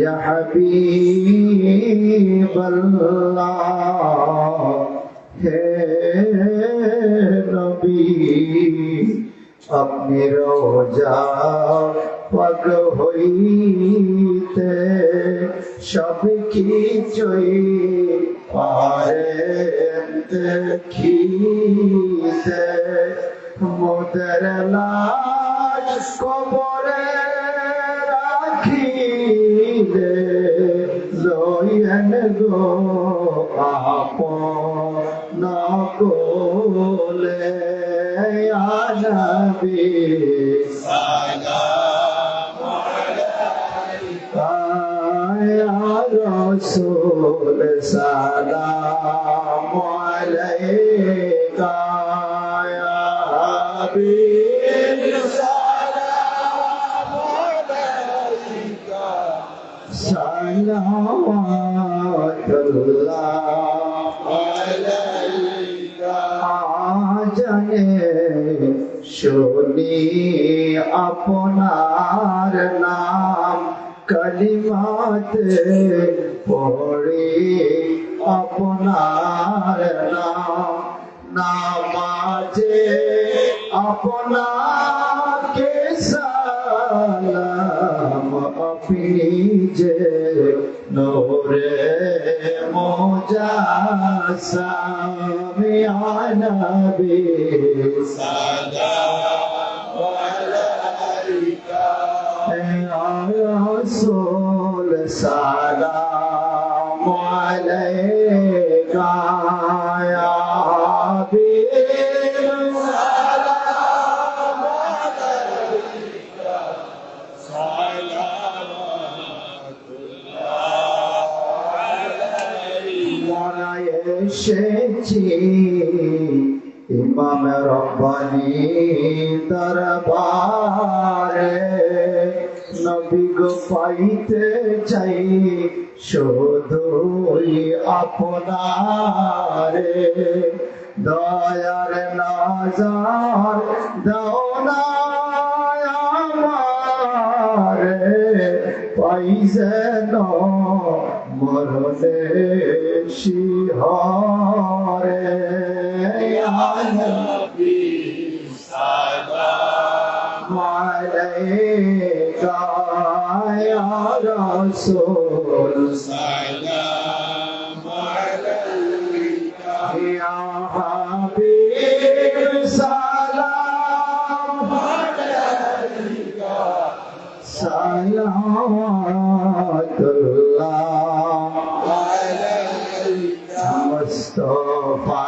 [SPEAKER 2] يا حبيب الله हे नबी अपनी रोजा पग হইতে সব কিছুই পারেতে খিতে মোদের লাশ কবরে রাখিলে লয়েন গো আপন কোলে ইয়া নবী সালাম আলাইকা ইয়া রাসূল সালাম আলাইকা ইয়া হাবিব সালাম আলাইকা সালাওয়াতুল্লাহ আলাইকা জানে শুনি আপনার নাম কলিমাতে পড়ে আপনার নাম নামাজে আপনাকে সালাম আপনি যে নূরে মুজাসসাম ইয়া নবী সালাম আলাইকা ইয়া রাসূল সালাম আলাইকা ইয়া হাবিব সালাম আলাইকা সালাওয়াতুল্লাহ আলাইকা এসেছি ইমাম রব্বানি দরবারে নবী গো পাইতে চাই শুধুই আপনারে দয়ার নজর দাও না আমারে পাই যেন মরণে শিহরে ইয়া নবী সালাম আলাইকা ইয়া রাসূল সালাম আলাইকা ইয়া হাবিব সালাম আলাইকা সালাওয়াতুল্লাহ আলাইকা মুস্তাফা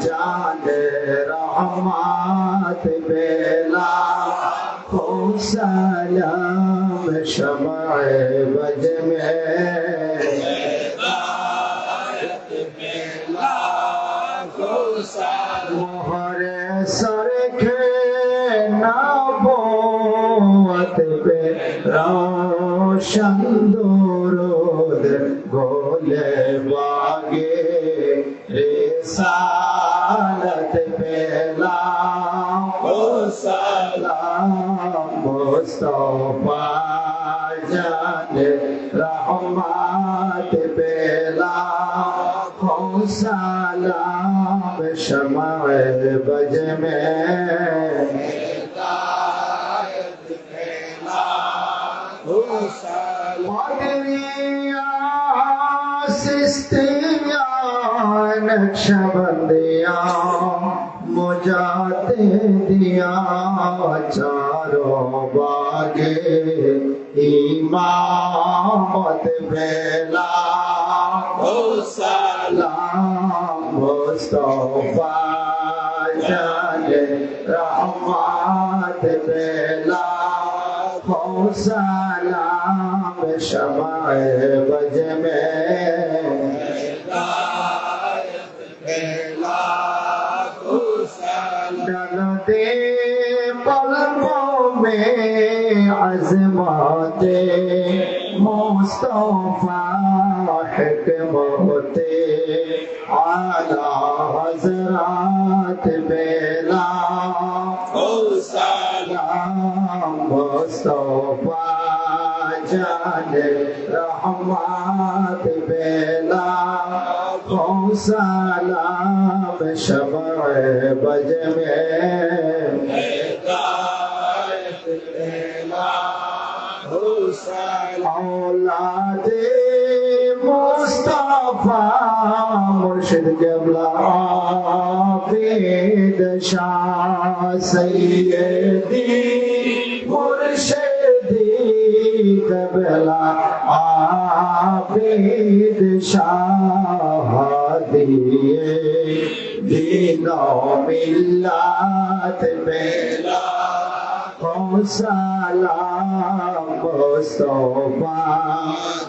[SPEAKER 2] জানে রহমত বেলা को सलाम शमाए बज में मोहरे सर के नबूवत पे रोशन दुरूद गोले बागे रिसालत पे लाखो सलाम मुस्तफा जाने रहमत पे लाखो सलाम शमाए बज में सिस्तिया नक्शबंदिया मुझाते दिया चारों बागे इमामत बेला सलाम मुस्तफा जाने रहमत बेला सलाम शमाए बज में डल दे पलकों में अज़माते मुस्तफा हिकमते आला हज़रात बेला सलाम मुस्तफा जाने रहमत बेला सलाम शमाए बज में औलादे मुस्तफा मुर्शिद क़िबला आबिद शाह सैयदी मुर्शिदी क़िबला आबिद शाह दिए दीनो मिल्लत बेला सलाम मुस्तफा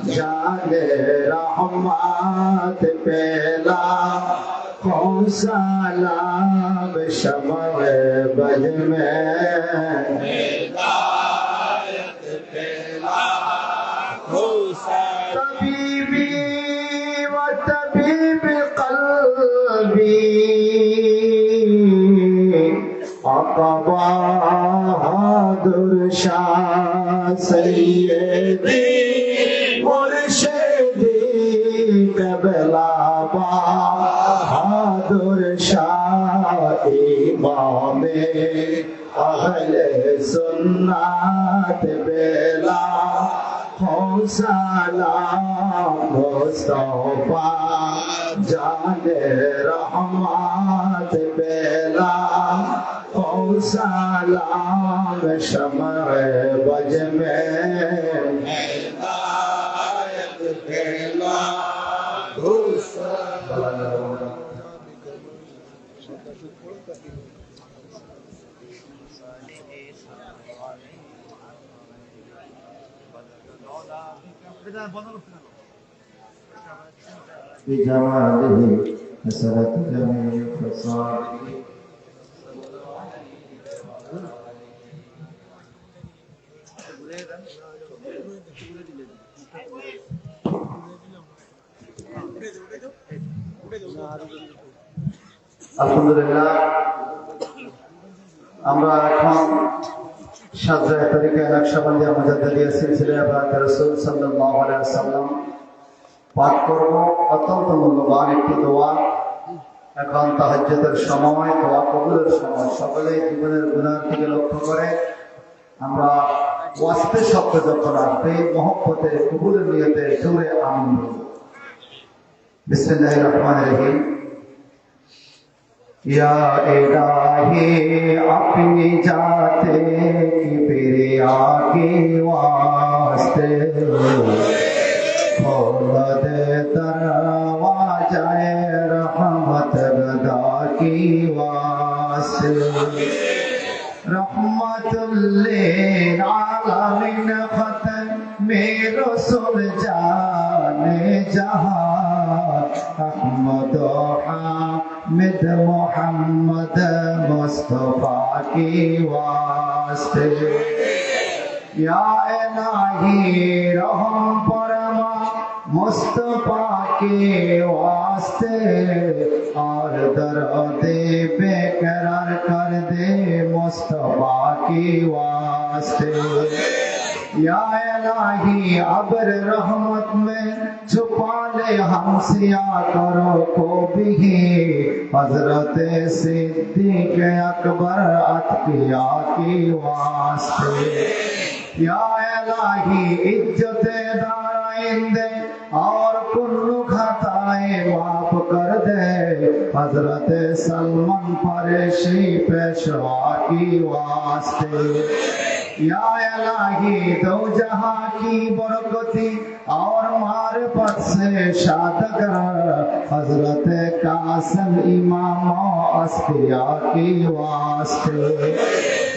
[SPEAKER 2] जाने रहमत बेला सलाम शमाए बज में तबीबी व तबीब क़ल्बी आका बहादुर शाह सैयदी मुर्शिदी क़िबला बहादुर शाह इमामे अहले सुन्नत बेला सलाम मुस्तफा जाने रहमत बेला सलाम शमाए बज में بجماله حسنت جميع خصاله আলহামদুলিল্লাহ আমরা এখন শাহজাহান তরিকা নকশবন্দিয়া মুজাদ্দিদিয়া সিলসিলা বাদ রাসূল সাল্লাল্লাহু আলাইহি ওয়াসাল্লাম পাঠ করব। অত্যন্ত মূল্যবান একটি দোয়া। এখন তাহাজ্জুদের সময়, দোয়া কবুলের সময়। সকলে জীবনের গুনাহ থেকে লক্ষ্য করে আমরা ওয়াস্তে শব্দ যখন আসবে মহব্বতে কবুলের নিয়তে জোরে আমিন বলব। বিসমিল্লাহির রহমানির রহিম। या इलाही अपनी जाते किबरिया के वास्ते खोल दे दरवाज़े रहमत गदा की वास्ते रहमतुल्लिल आलमीन खत्म रसूल जाने जहां अहमद हामिद मोहम्मद मुस्तफा की वास्ते या इलाही रहम फरमा मुस्तफा के वास्ते और दर्दे बेकरार कर दे मुस्तफा की वास्ते या इलाही अबर रहमत में छुपा ले हमसे करो को भी हजरत सिद्दीक अकबर अतकिया की वास्ते या इलाही इज्जत दाराइंदे और कुल्लू खताए माफ कर दे हजरत सलमान फरेशी पेशवा की वास्ते या इलाही दो जहां की बरकती और मारिफत से शाद कर हजरत कासिम इमाम अस्किया की वास्ते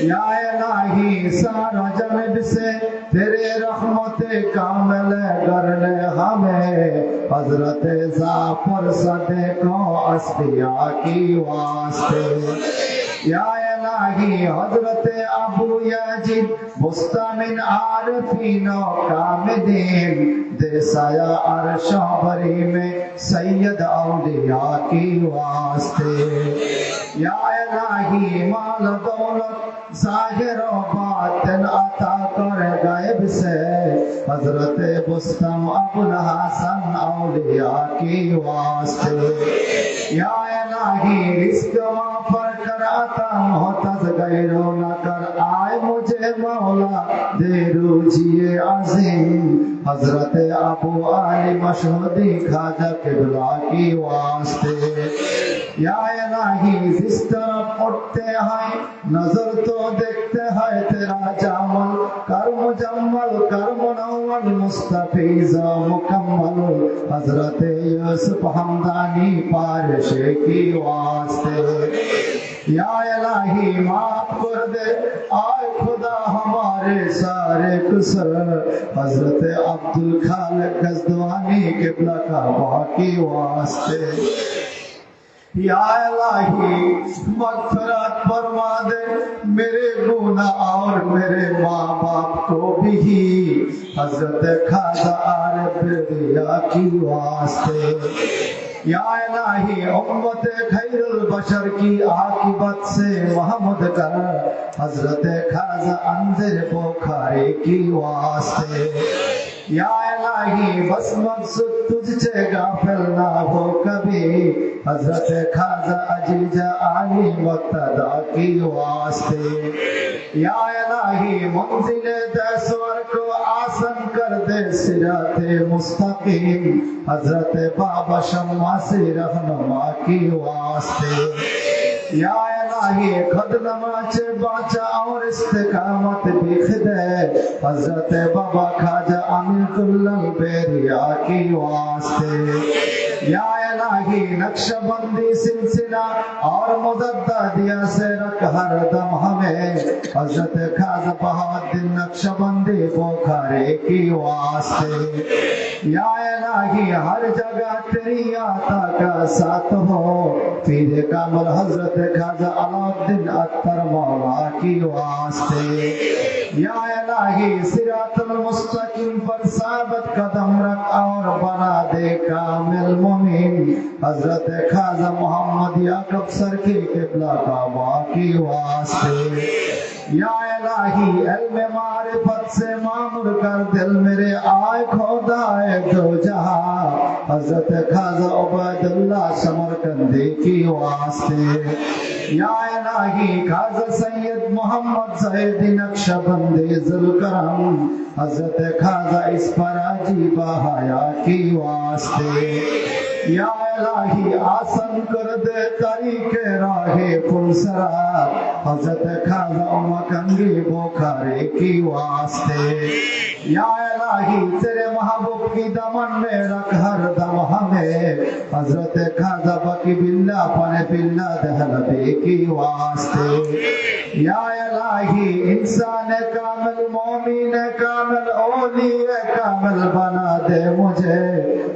[SPEAKER 2] या इलाही सारा जन्म से तेरे रहमत कामिल कर ले हमें हजरत जाफर सदको अस्किया की वास्ते या इलाही हजरत अबू याजिद मुस्तमिन आरफीन कामिदीन देसाया अर्श बरी में सैयद औलिया की वास्ते या इलाही माल दौलत जाहिर व बातिन अता कर गायब से हजरत बुस्तम अबुल हसन औलिया की वास्ते या इलाही रिज़्क़ वाफर कर अता मोहताज गैरो न कर आए मुझे मौला दे रूजिए अजीम हजरत अबू अली मशहूदी खाजा किबला की वास्ते या इलाही जिस तरफ उठते हैं नजर तो देखते हैं तेरा जामल कर मुजम्मल कर मुनव्वल मुस्तफीज़ा मुकम्मल हजरत यूसुफ हमदानी पारशे की वास्ते या इलाही माफ कर दे आए खुदा हमारे सारे कुसर हजरत अब्दुल खालिक गजदवानी किबला का बाकी वास्ते या इलाही मग़फ़िरत फरमा दे मेरे गुनाह और मेरे माँ बाप को भी हजरत ख्वाजा आरिफ रिया की वास्ते या इलाही उम्मत खैरुल बशर की आकिबत से महमूद कर हजरत ख्वाजा अंज़र बुखारी की वास्ते या इलाही बस मकसूद तुझसे गाफिल ना हो कभी हजरत ख्वाजा अजीजा आली मुक्तदा की वास्ते या इलाही मंजिल दसवर को आसन कर दे सिराते मुस्तकीम हजरत बाबा शम्मा से रहनुमा की वास्ते या इलाही खुद नमाज बाचा और इस्तिकामत बिख दे हजरत बाबा खाजा अमीरुल्लाह बेरिया की वास्ते या इलाही नक्शबंदी सिलसिला और मुजद्दिदिया से रख हर दम हमें हजरत ख्वाजा बहाउद्दीन नक्शबंदी बुखारी की वास्ते या इलाही हर जगह तेरी आता का साथ हो पीर कामल हजरत ख्वाजा अलाउद्दीन अख्तर मौला की वास्ते या इलाही सिरातुल मुस्तकीम पर साबित कदम रख और बना दे कामिल मुमिन हजरत ख्वाजा मोहम्मद याकूब सर की किबला का बाकी वास्ते या इलाही इल्म मारिफत से मामूर कर दिल मेरे आए खुदाए दो जहां हजरत खाजा उबैदुल्लाह समरकंदी की वास्ते या इलाही खाजा सैयद मोहम्मद सैयदी नक्शबंदी जुल्करम हजरत खाजा इस फराजी बहाया की वास्ते या इलाही आसन कर दे तरीके राहे फुलसरा हजरत खाजा उमकंगी बोखारे की वास्ते या इलाही तेरे महबूब की दमन में रख हर दम हमें हजरत खाजा बकी बिल्ला पने बिल्ला दहलबे की वास्ते या इलाही इंसान कामिल मोमिन कामिल औली कामिल बना दे मुझे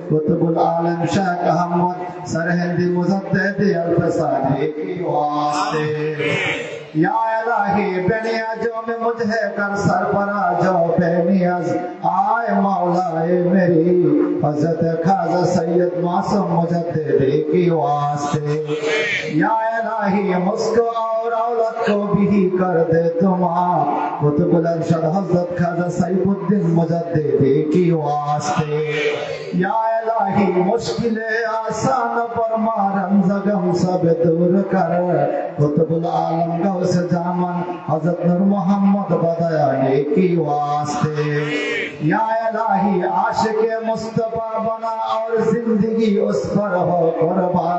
[SPEAKER 2] कुतुबुल आलम शाह अहमद सरहिंदी मुजद्दिद अल्फसानी की वास्ते या इलाही बेनियाजों में मुझे कर सरफराजो बेनियाज आए मौलाए मेरी हजरत खाजा सैयद मासूम मुजद्दिद की वास्ते या इलाही मुझको और औलत को भी कर दे तुम्हारा कुतुबुल अरशद हजरत खाजा सैफुद्दीन मुजद्दिद की वास्ते या इलाही मुश्किलें आसान फरमा रंजगम सब दूर कर कुतुबुल आलम गौस जामन हजरत नूर मोहम्मद बदयाने की वास्ते या इलाही आशिक़े मुस्तफा बना और जिंदगी उस पर हो कुर्बा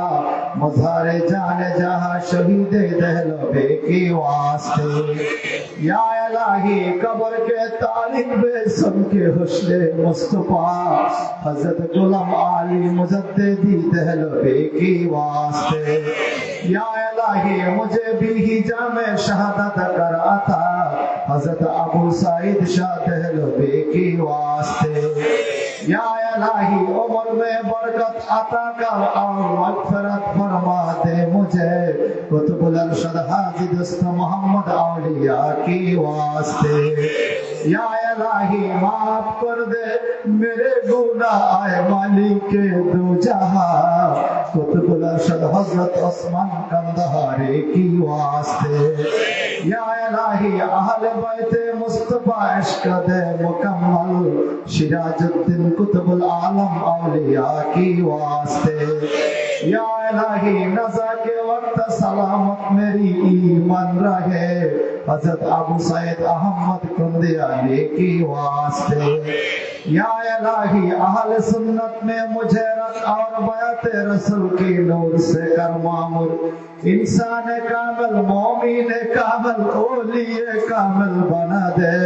[SPEAKER 2] मज़ारे जाने जहां शहीद दहलबे की वास्ते या इलाही कब्र के तालिब में सुन के हुस्ने मुस्तफा हजरत गुलाम आली मुजद्दिदी दहलबे की वास्ते या इलाही मुझे भी हिजाम शहादत कर अता हजरत अबू सईद शाह दहलबे की वास्ते या इलाही उम्र में बरकत अता कर और मगफिरत फरमा दे मुझे कुतुबुल अरशद हाजी दोस्त मोहम्मद औलिया की वास्ते या इलाही माफ कर दे मेरे गुनाह आए मालिक के दो जहां कुतुबुल अरशद हजरत उस्मान कंदहारी की वास्ते या इलाही अहले बैते मुस्तफा इश्क दे मुकम्मल सिराजुद्दीन कुतुबुल आलम औलिया की वास्ते या इलाही नज़ा के वक्त सलामत मेरी ईमान रहे हजरत अबू सईद अहमद कुंदियानी की वास्ते या इलाही अहले सुन्नत में मुझे रख और बयात रसूल की नूर से कर मामूर इंसान कामिल मोमिन कामिल ओली कामिल बना दे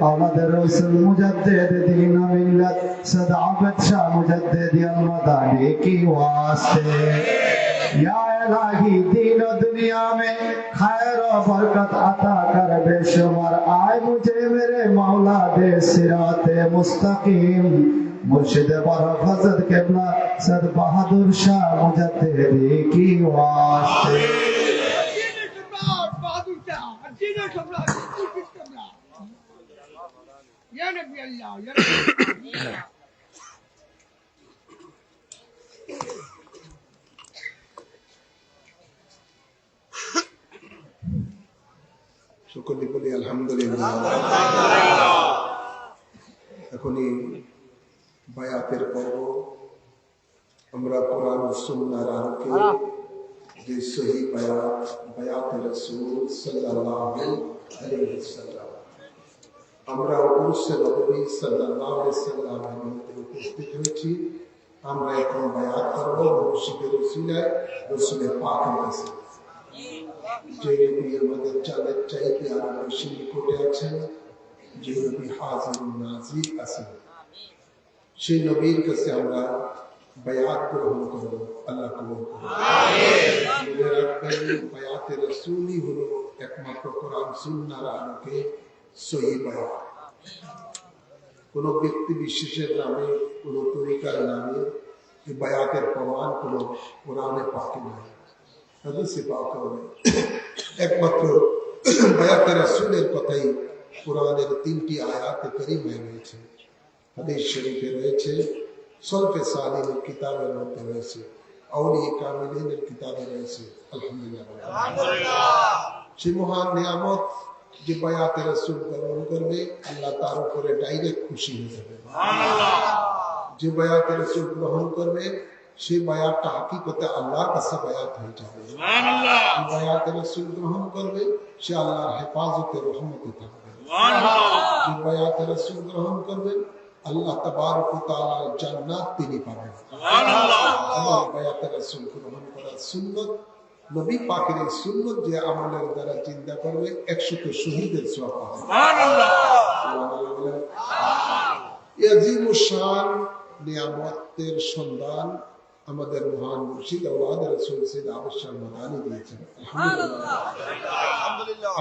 [SPEAKER 2] औलाद रसूल मुजद्दिद दीन मिल्लत सदाबत शाह मुजद्दिद अल-मदानी की वास्ते या इलाही दीन दुनिया में खैर और बरकत अता कर बेशुमार आए मुझे मेरे मौला दे सिराते मुस्तकीम मुर्शिद बरफ हजरत किबला सद बहादुर शाह मुजद्दिद की वास्ते
[SPEAKER 1] या नबी अल्लाह या नबी अल्लाह
[SPEAKER 3] সকলে বলি আলহামদুলিল্লাহ। এখনই বায়াতের পর্ব। আমরা কোরআন ও সুন্নাহর আলোকে যে সহিহ বায়াতে রাসূল সাল্লাল্লাহু আলাইহি ওয়াসাল্লাম আমরা উরুসে নবী সাল্লাল্লাহু আলাইহি ওয়াসাল্লামের মধ্যে উপস্থিত হয়েছি। আমরা এখন বায়াত করব মুর্শিদের উসিলায় রাসূলের পাকের কাছে। যে নবী আমাদের জানের চাইতে আরো বেশি নিকটে আছেন, যে নবী হাজির নাজির আছেন, সেই নবীর কাছে আমরা বায়াত গ্রহণ করব। আল্লাহ কবুল করুন। মনে রাখবেন বায়াতে রাসূলই হলো একমাত্র কোরআন সুন্নাহর আলোকে সহিহ বায়াত। কোন ব্যক্তি বিশেষের নামে, কোন তরিকার নামে এই বায়াতের প্রমাণ কোন কোরআনে পাকে নাই, হাদিসে পাকে নাই। একমাত্র বায়াতে রাসূলের কথাই কোরআনের 3টি আয়াতে কারিমায় রয়েছে, হাদিস শরীফে রয়েছে, সলফে সালিহিনের কিতাবের মধ্যে রয়েছে, আউলিয়া কামিলিনের কিতাবে রয়েছে। আলহামদুলিল্লাহ। সেই মহান নিয়ামত যে বায়াতে রাসূল গ্রহণ করবে আল্লাহ তার উপরে ডাইরেক্ট খুশি হয়ে যাবে। যে বায়াতে রাসূল গ্রহণ করবে সেই বায়াতটা হাকিকতে আল্লাহর কাছে বায়াত হয়ে যাবে। যে বায়াতে রাসূল গ্রহণ করবে সে আল্লাহর হেফাজতে রহমতে থাকবে। যে বায়াতে রাসূল গ্রহণ করবে আল্লাহ তাবারক ওয়া তাআলার জান্নাত তিনি পাবেন। সুবহানাল্লাহ। বায়াতে রাসূল গ্রহণ করার সুন্নাত, নবী পাকের এই সুন্নাত যে আমলের দ্বারা চিন্তা করবে 100 শহীদের সওয়াব পাবে। সুবহানাল্লাহ। ইয়াজিমুশ শান নিয়ামতের সন্ধান আমাদের মহান মুর্শিদ আওলাদ রাসূল সৈয়দ আবু শাহ মাদানী দিয়েছেন। আলহামদুলিল্লাহ।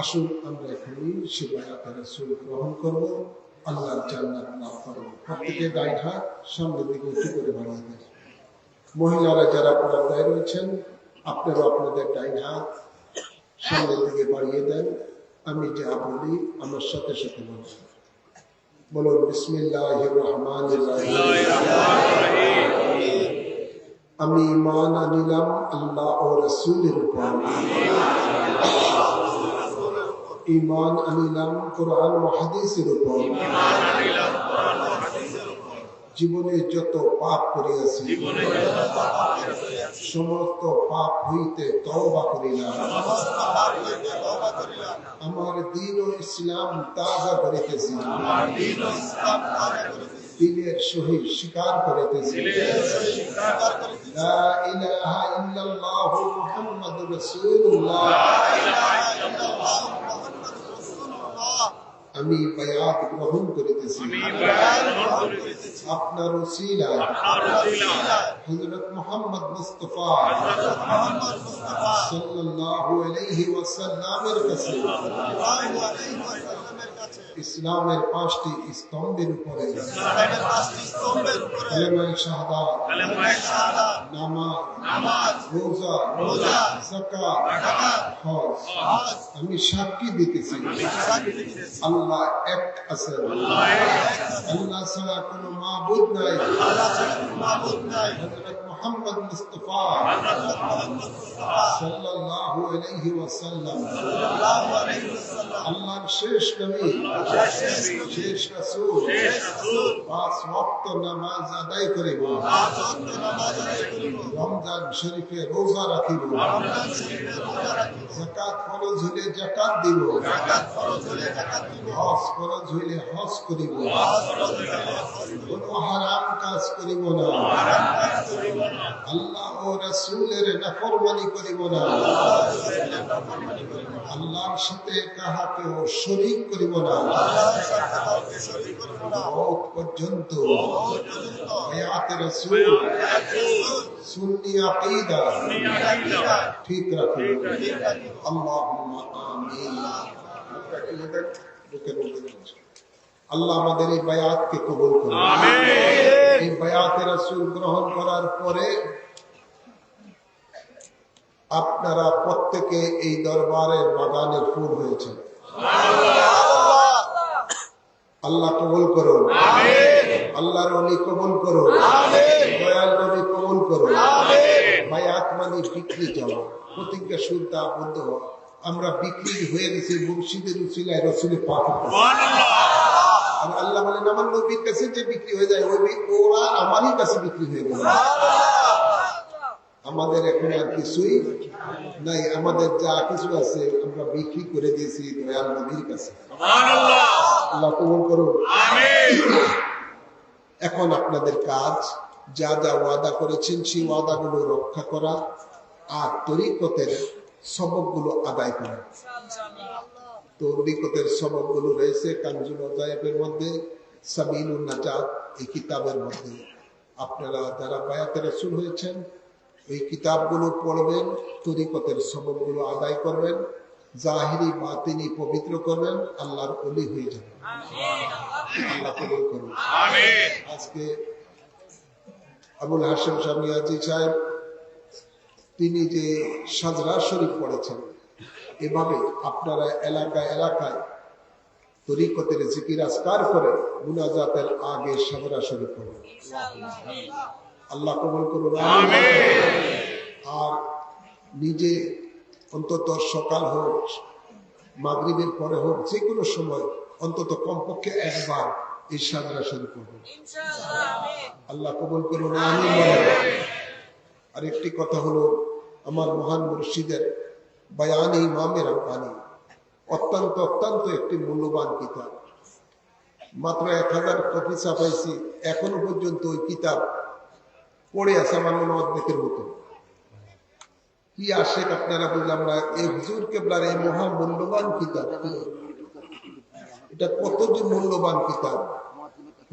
[SPEAKER 3] আসুন আমরা এখনই সে বায়াতে রাসূল গ্রহণ করব, আল্লাহর জান্নাত লাভ করব। প্রত্যেকে ডাইন হাত সামনের দিকে উঁচু করে বাড়িয়ে দেন। মহিলারা যারা পর্দায় রয়েছেন আপনারা আপনাদের ডাইন হাত সামনের দিকে বাড়িয়ে দেন। আমি যা বলি আমার সাথে সাথে বলুন। বলুন বিসমিল্লাহির রহমানির রহিম। আমি ঈমান আনিলাম আল্লাহ ও রাসূলের উপর। ঈমান আনিলাম কোরআন ও হাদিসের উপর। জীবনে যত পাপ করিয়াছি সমস্ত পাপ হইতে তওবা করিলাম। আমার দ্বীন ও ইসলাম তাজা করিতেছি। দিনের সহিত স্বীকার করিতেছি লা ইলাহা ইল্লাল্লাহু মুহাম্মাদুর রাসূলুল্লাহ। আমি বায়াত গ্রহণ করিতেছি আপনার ওসিলায় হযরত মুহাম্মদ মুস্তাফা সাল্লাল্লাহু আলাইহি ওয়াসাল্লামের কাছে ইসলামের 5টি স্তম্ভের উপরে কালেমায়ে শাহাদাত, নামাজ, রোজা, যাকাত, হজ আমি সাক্ষী দিতেছি আল্লাহ এক আছেন। আল্লাহ ছাড়া কোনো মাবুদ নাই। হযরত মুহাম্মদ মুস্তাফা সাল্লাল্লাহু আলাইহি ওয়াসাল্লাম আল্লাহর শেষ নবী, শেষ রাসূল। 5 ওয়াক্ত নামাজ আদায় করিব, রমজান শরীফে রোজা রাখিব, যাকাত ফরজ হলে যাকাত দিব, হজ ফরজ হইলে হজ করিব, কোনো হারাম কাজ করিব না, আল্লাহ ও রাসূলের নাফরমানি করিব না, আল্লাহর সাথে কাহাকেও শরীক করিব না। মওত পর্যন্ত বায়াতে রাসূল সুন্নি আকীদা ঠিক রাখিব। আল্লাহুম্মা আমিন। আল্লাহ আমাদের এই বায়াতকে কবুল করুন। আমিন। এই বায়াতে রাসূল গ্রহণ করার পরে আপনারা প্রত্যেকে এই দরবারের বাগানে ফুল হয়েছে। আল্লাহ কবুল করুন। আল্লাহর ওলি কবুল করুন। দয়াল নবী কবুল করুন। বায়াত মানে বিক্রি যাওয়া, প্রতিজ্ঞা শুনতে আবদ্ধ হওয়া। আমরা বিক্রি হয়ে গেছি মুর্শিদের উসিলায় রাসূল পাকের কাছে। আর আল্লাহ বলেন আমার নবীর কাছে যে বিক্রি হয়ে যায় ওরা আমারই কাছে বিক্রি হয়ে গেল। আমাদের এখন আর কিছুই নাই, আমাদের যা কিছু আছে আমরা বিক্রি করে দিয়েছি দয়াল নবীর কাছে। আল্লাহ কবুল করুন। এখন আপনাদের কাজ যা যা ওয়াদা করেছেন সেই ওয়াদাগুলো রক্ষা করা আর তরিকতের সবকগুলো আদায় করা। তরিকতের সবকগুলো রয়েছে কানজুল আযায়েবের মধ্যে, সাবিলুন নাজাত এই কিতাবের মধ্যে। আপনারা যারা বায়াতে রাসূল হয়েছেন এই কিতাবগুলো পড়বেন, তরিকতের সবকগুলো আদায় করবেন, জাহিরি বাতিনি পবিত্র করবেন, আল্লাহর ওলি হয়ে যাবেন। আল্লাহ কবুল করুন। আমিন। আজকে আবুল হাশেম শামিয়াজি সাহেব তিনি যে সাজরা শরীফ পড়েছেন, এভাবে আপনারা এলাকায় এলাকায় তরিকতের জিকির আজকার করে মুনাজাতের আগে সাজরা শরীফ পড়বেন। আল্লাহ কবুল করুন। আর নিজে অন্তত সকাল হোক মাগরিবের পরে হোক, যে কোনো সময় অন্তত কমপক্ষে একবার ইরশাদরা শুরু করবেন। আল্লাহ কবুল করুন, আমিন বলেন। আরেকটি কথা হলো, আমার মহান মুর্শিদের বয়ান ইমামে রাব্বানী অত্যন্ত অত্যন্ত একটি মূল্যবান কিতাব। মাত্র 1000 কপি ছাপাইছি, এখনো পর্যন্ত ওই কিতাব পড়ে আছে আমার মনে অর্ধেকের মতো। কি আসে আপনারা বুঝলাম না। এই হুজুর কেবলার এই মহা মূল্যবান কিতাব, এটা কত যে মূল্যবান কিতাব।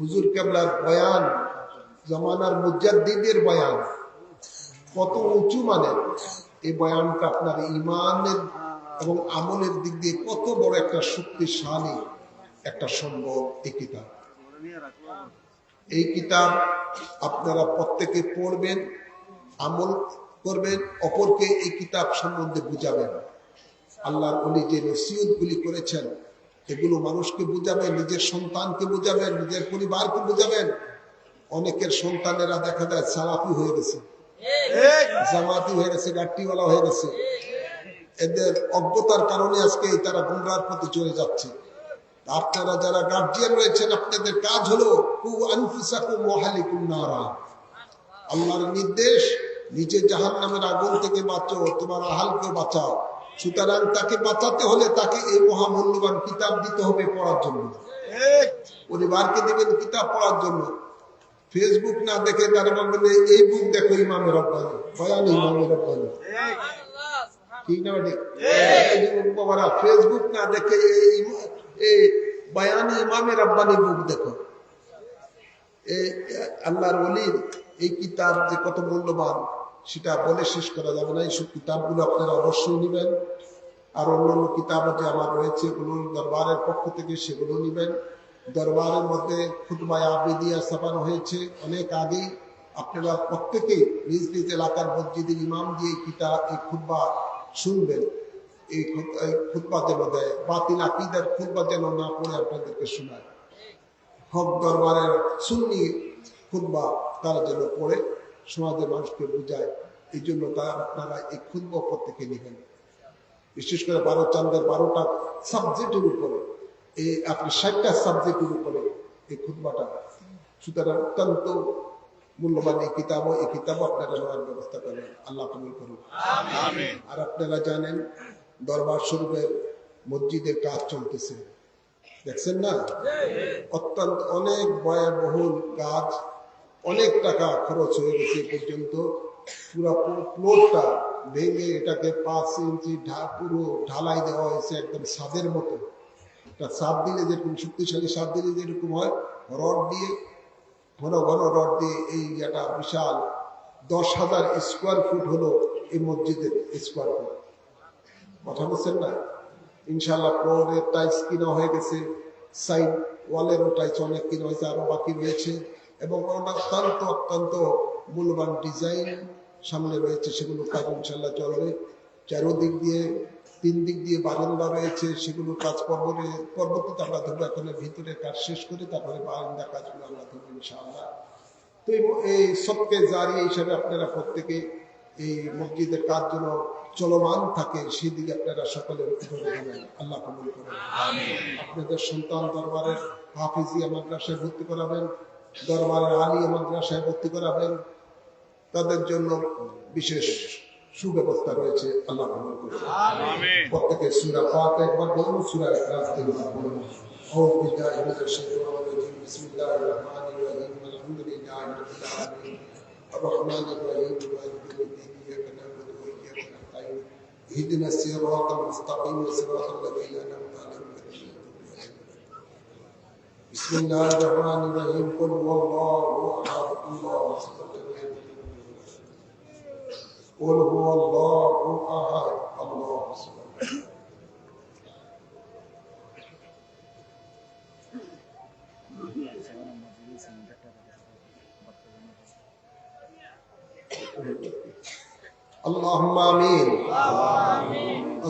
[SPEAKER 3] হুজুর কেবলার বয়ান, জামানার মুজাদ্দিদের বয়ান কত উঁচু মানের। এই বয়ানটা আপনার ইমানের এবং আমলের দিক দিয়ে কত বড় একটা শক্তিশালী একটা সম্ভব এই কিতাব। এই কিতাব আপনারা প্রত্যেকে পড়বেন, আমল করবেন, অপরকে এই কিতাব সম্বন্ধে বুঝাবেন। আল্লাহর ওলি যে নসিহতগুলি করেছেন এগুলো মানুষকে বুঝাবেন, নিজের সন্তানকে বুঝাবেন, নিজের পরিবারকে বুঝাবেন। অনেকের সন্তানেরা দেখা যায় সালাফি হয়ে গেছে, জামাতি হয়ে গেছে, গাট্টিওয়ালা হয়ে গেছে। এদের অজ্ঞতার কারণে আজকে তারা গুমরার পথে চলে যাচ্ছে। আপনারা যারা গার্জিয়ান রয়েছেন, আপনাদের কাজ হলো কু আনফুসাকুম ওয়া আহলিকুম নারা। আল্লাহর নির্দেশ, নিজে জাহান্নামের আগুন থেকে বাঁচো, তোমার আহালকে বাঁচাও। সুতরাং তাকে বাঁচাতে হলে তাকে এই মহামূল্যবান কিতাব দিতে হবে পড়ার জন্য। পরিবারকে দিবেন কিতাব পড়ার জন্য। ফেসবুক না দেখে তারা বলবেন এই বুক দেখো ইমামে রব্বানী, বয়ান ইমামে রব্বানী। ঠিক না ঠিক? বাবারা ফেসবুক না দেখে এই বয়ান ইমামে রব্বানী বুক দেখো। আল্লাহর ওলির এই কিতাব যে কত মূল্যবান সেটা বলে শেষ করা যাবে না। এইসব কিতাবগুলো আপনারা অবশ্যই নেবেন। আর অন্যান্য কিতাব যে আমার রয়েছে এগুলো দরবারের পক্ষ থেকে সেগুলো নেবেন। দরবারের মধ্যে খুতবায়ে আবিদিয়া ছাপানো হয়েছে অনেক আগেই। আপনারা প্রত্যেকেই নিজ নিজ এলাকার মসজিদের ইমাম দিয়ে এই খুতবা শুনবেন। এই খুতবা যেন দেয়, বাতিল আকীদার খুতবা যেন না পড়ে আপনাদেরকে শোনায়। হক দরবারের সুন্নি খুতবা তারা যেন পড়ে সমাজের মানুষকে বুঝায়। এই জন্য আপনারা এই খুতবা প্রত্যেকে নেবেন। বিশেষ করে 12 চান্দের 12টা সাবজেক্টের উপরে, এই আপনি 60টা সাবজেক্টের উপরে এই খুতবাটা। সুতরাং অত্যন্ত মূল্যবান এই কিতাবও আপনারা নেওয়ার ব্যবস্থা করেন। আল্লাহ কবুল করুন। আর আপনারা জানেন দরবার শরীফের মসজিদের কাজ চলতেছে, দেখছেন না? অত্যন্ত অনেক ব্যয়বহুল কাজ, অনেক টাকা খরচ হয়ে গেছে পর্যন্ত। পুরো ফ্লোরটা ভেঙে এটাকে 5 ইঞ্চি পুরো ঢালাই দেওয়া হয়েছে, একদম ছাদের মতো। ছাদ দিলে যেরকম শক্তিশালী ছাদ দিলে যেরকম হয়, রড দিয়ে ঘন ঘন রড দিয়ে এই একটা বিশাল 10,000 স্কোয়ার ফুট হলো এই মসজিদের স্কোয়ার ফুট। কথা বলছেন না? ইনশাল্লাহ ফ্লোরের টাইলস কিনা হয়ে গেছে, সাইড ওয়ালেরও টাইলস অনেক কিনা হয়েছে, আরো বাকি রয়েছে। এবং অত্যন্ত অত্যন্ত মূল্যবান ডিজাইন সামনে রয়েছে, সেগুলো কাজ ইনশাল্লাহ চলবে। চারোদিক দিয়ে 3 দিক দিয়ে বারান্দা রয়েছে, সেগুলো কাজ পরবর্তীতে আমরা ধরবো। এখন ভিতরে কাজ শেষ করে তারপরে বারান্দা কাজগুলো আমরা ধরবো ইনশাআল্লাহ। তো এই সবকে জারি হিসাবে আপনারা প্রত্যেকে এই মসজিদের কাজ যেন চলমান থাকে সেদিকে আপনারা সকলে দেবেন। আল্লাহ কবুল করুন। আপনাদের সন্তান দরবারের হাফিজিয়া মাদ্রাসায় ভর্তি করাবেন, দরবারের আলিয়া মাদ্রাসায় ভর্তি করাবেন। তাদের জন্য বিশেষ সুব্যবস্থা রয়েছে। আল্লাহ কবুল করুন। প্রত্যেকে সূরা ফাতিহা একবার বলুন, সূরা ইখলাস তিনবার বলুন। আউযু বিল্লাহি মিনাশ শাইতানির রাজীম। বিসমিল্লাহির রহমানির রহিম। আলহামদুলিল্লাহি রাব্বিল আলামিন। আর-রাহমানির রহিম। মালিকিল ইয়াউমিদ্দিন। ইয়াকা না'বুদু ওয়া ইয়াকা নাস্তাঈন। ইহদিনাস সিরাতাল মুস্তাকিম। সিরাতাল লাযীনা আন'আমতা আলাইহিম গায়রিল মাগদূবি আলাইহিম। বিসমিল্লাহির রহমানির রহিম। কুল হুয়াল্লাহু আহাদ। আল্লাহু সামাদ। قل هو الله احد الله الصمد اللهم امين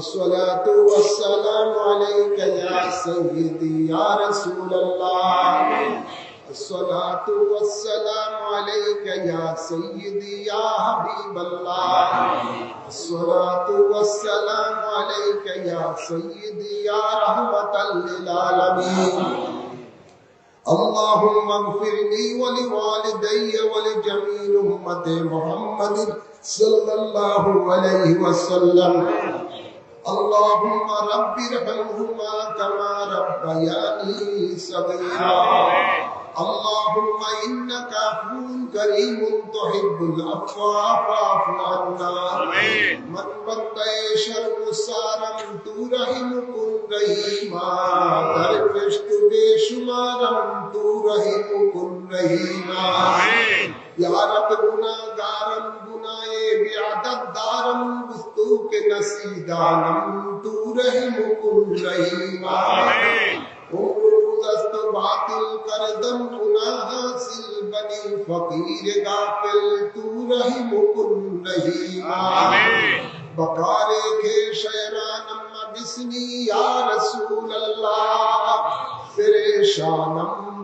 [SPEAKER 3] الصلاة والسلام عليك يا سيدي يا رسول الله الصلاة والسلام عليك يا سيدي يا حبيب الله الصلاة والسلام عليك يا سيدي يا رحمة للعالمين اللهم اغفر لي ولوالدي ولجميع أمة محمد صلى الله عليه وسلم اللهم رب ارحمهما كما ربياني صغيرا اللهم إنك عفو كريم تحب العفو فاعف عنا من بندے شرم سارم تو رحم کن رحیما درفشت بے شمارم تو رحم کن رحیما یا رب گناہگارم گناہ بیعدد دارم گفتو کے نصیدانم تو رحم کن رحیما دست باطل کردم گناہ حاصل بنی فقیر غافل تو رحم کن رحیما بکار کے شیرانم بسنی یا رسول اللہ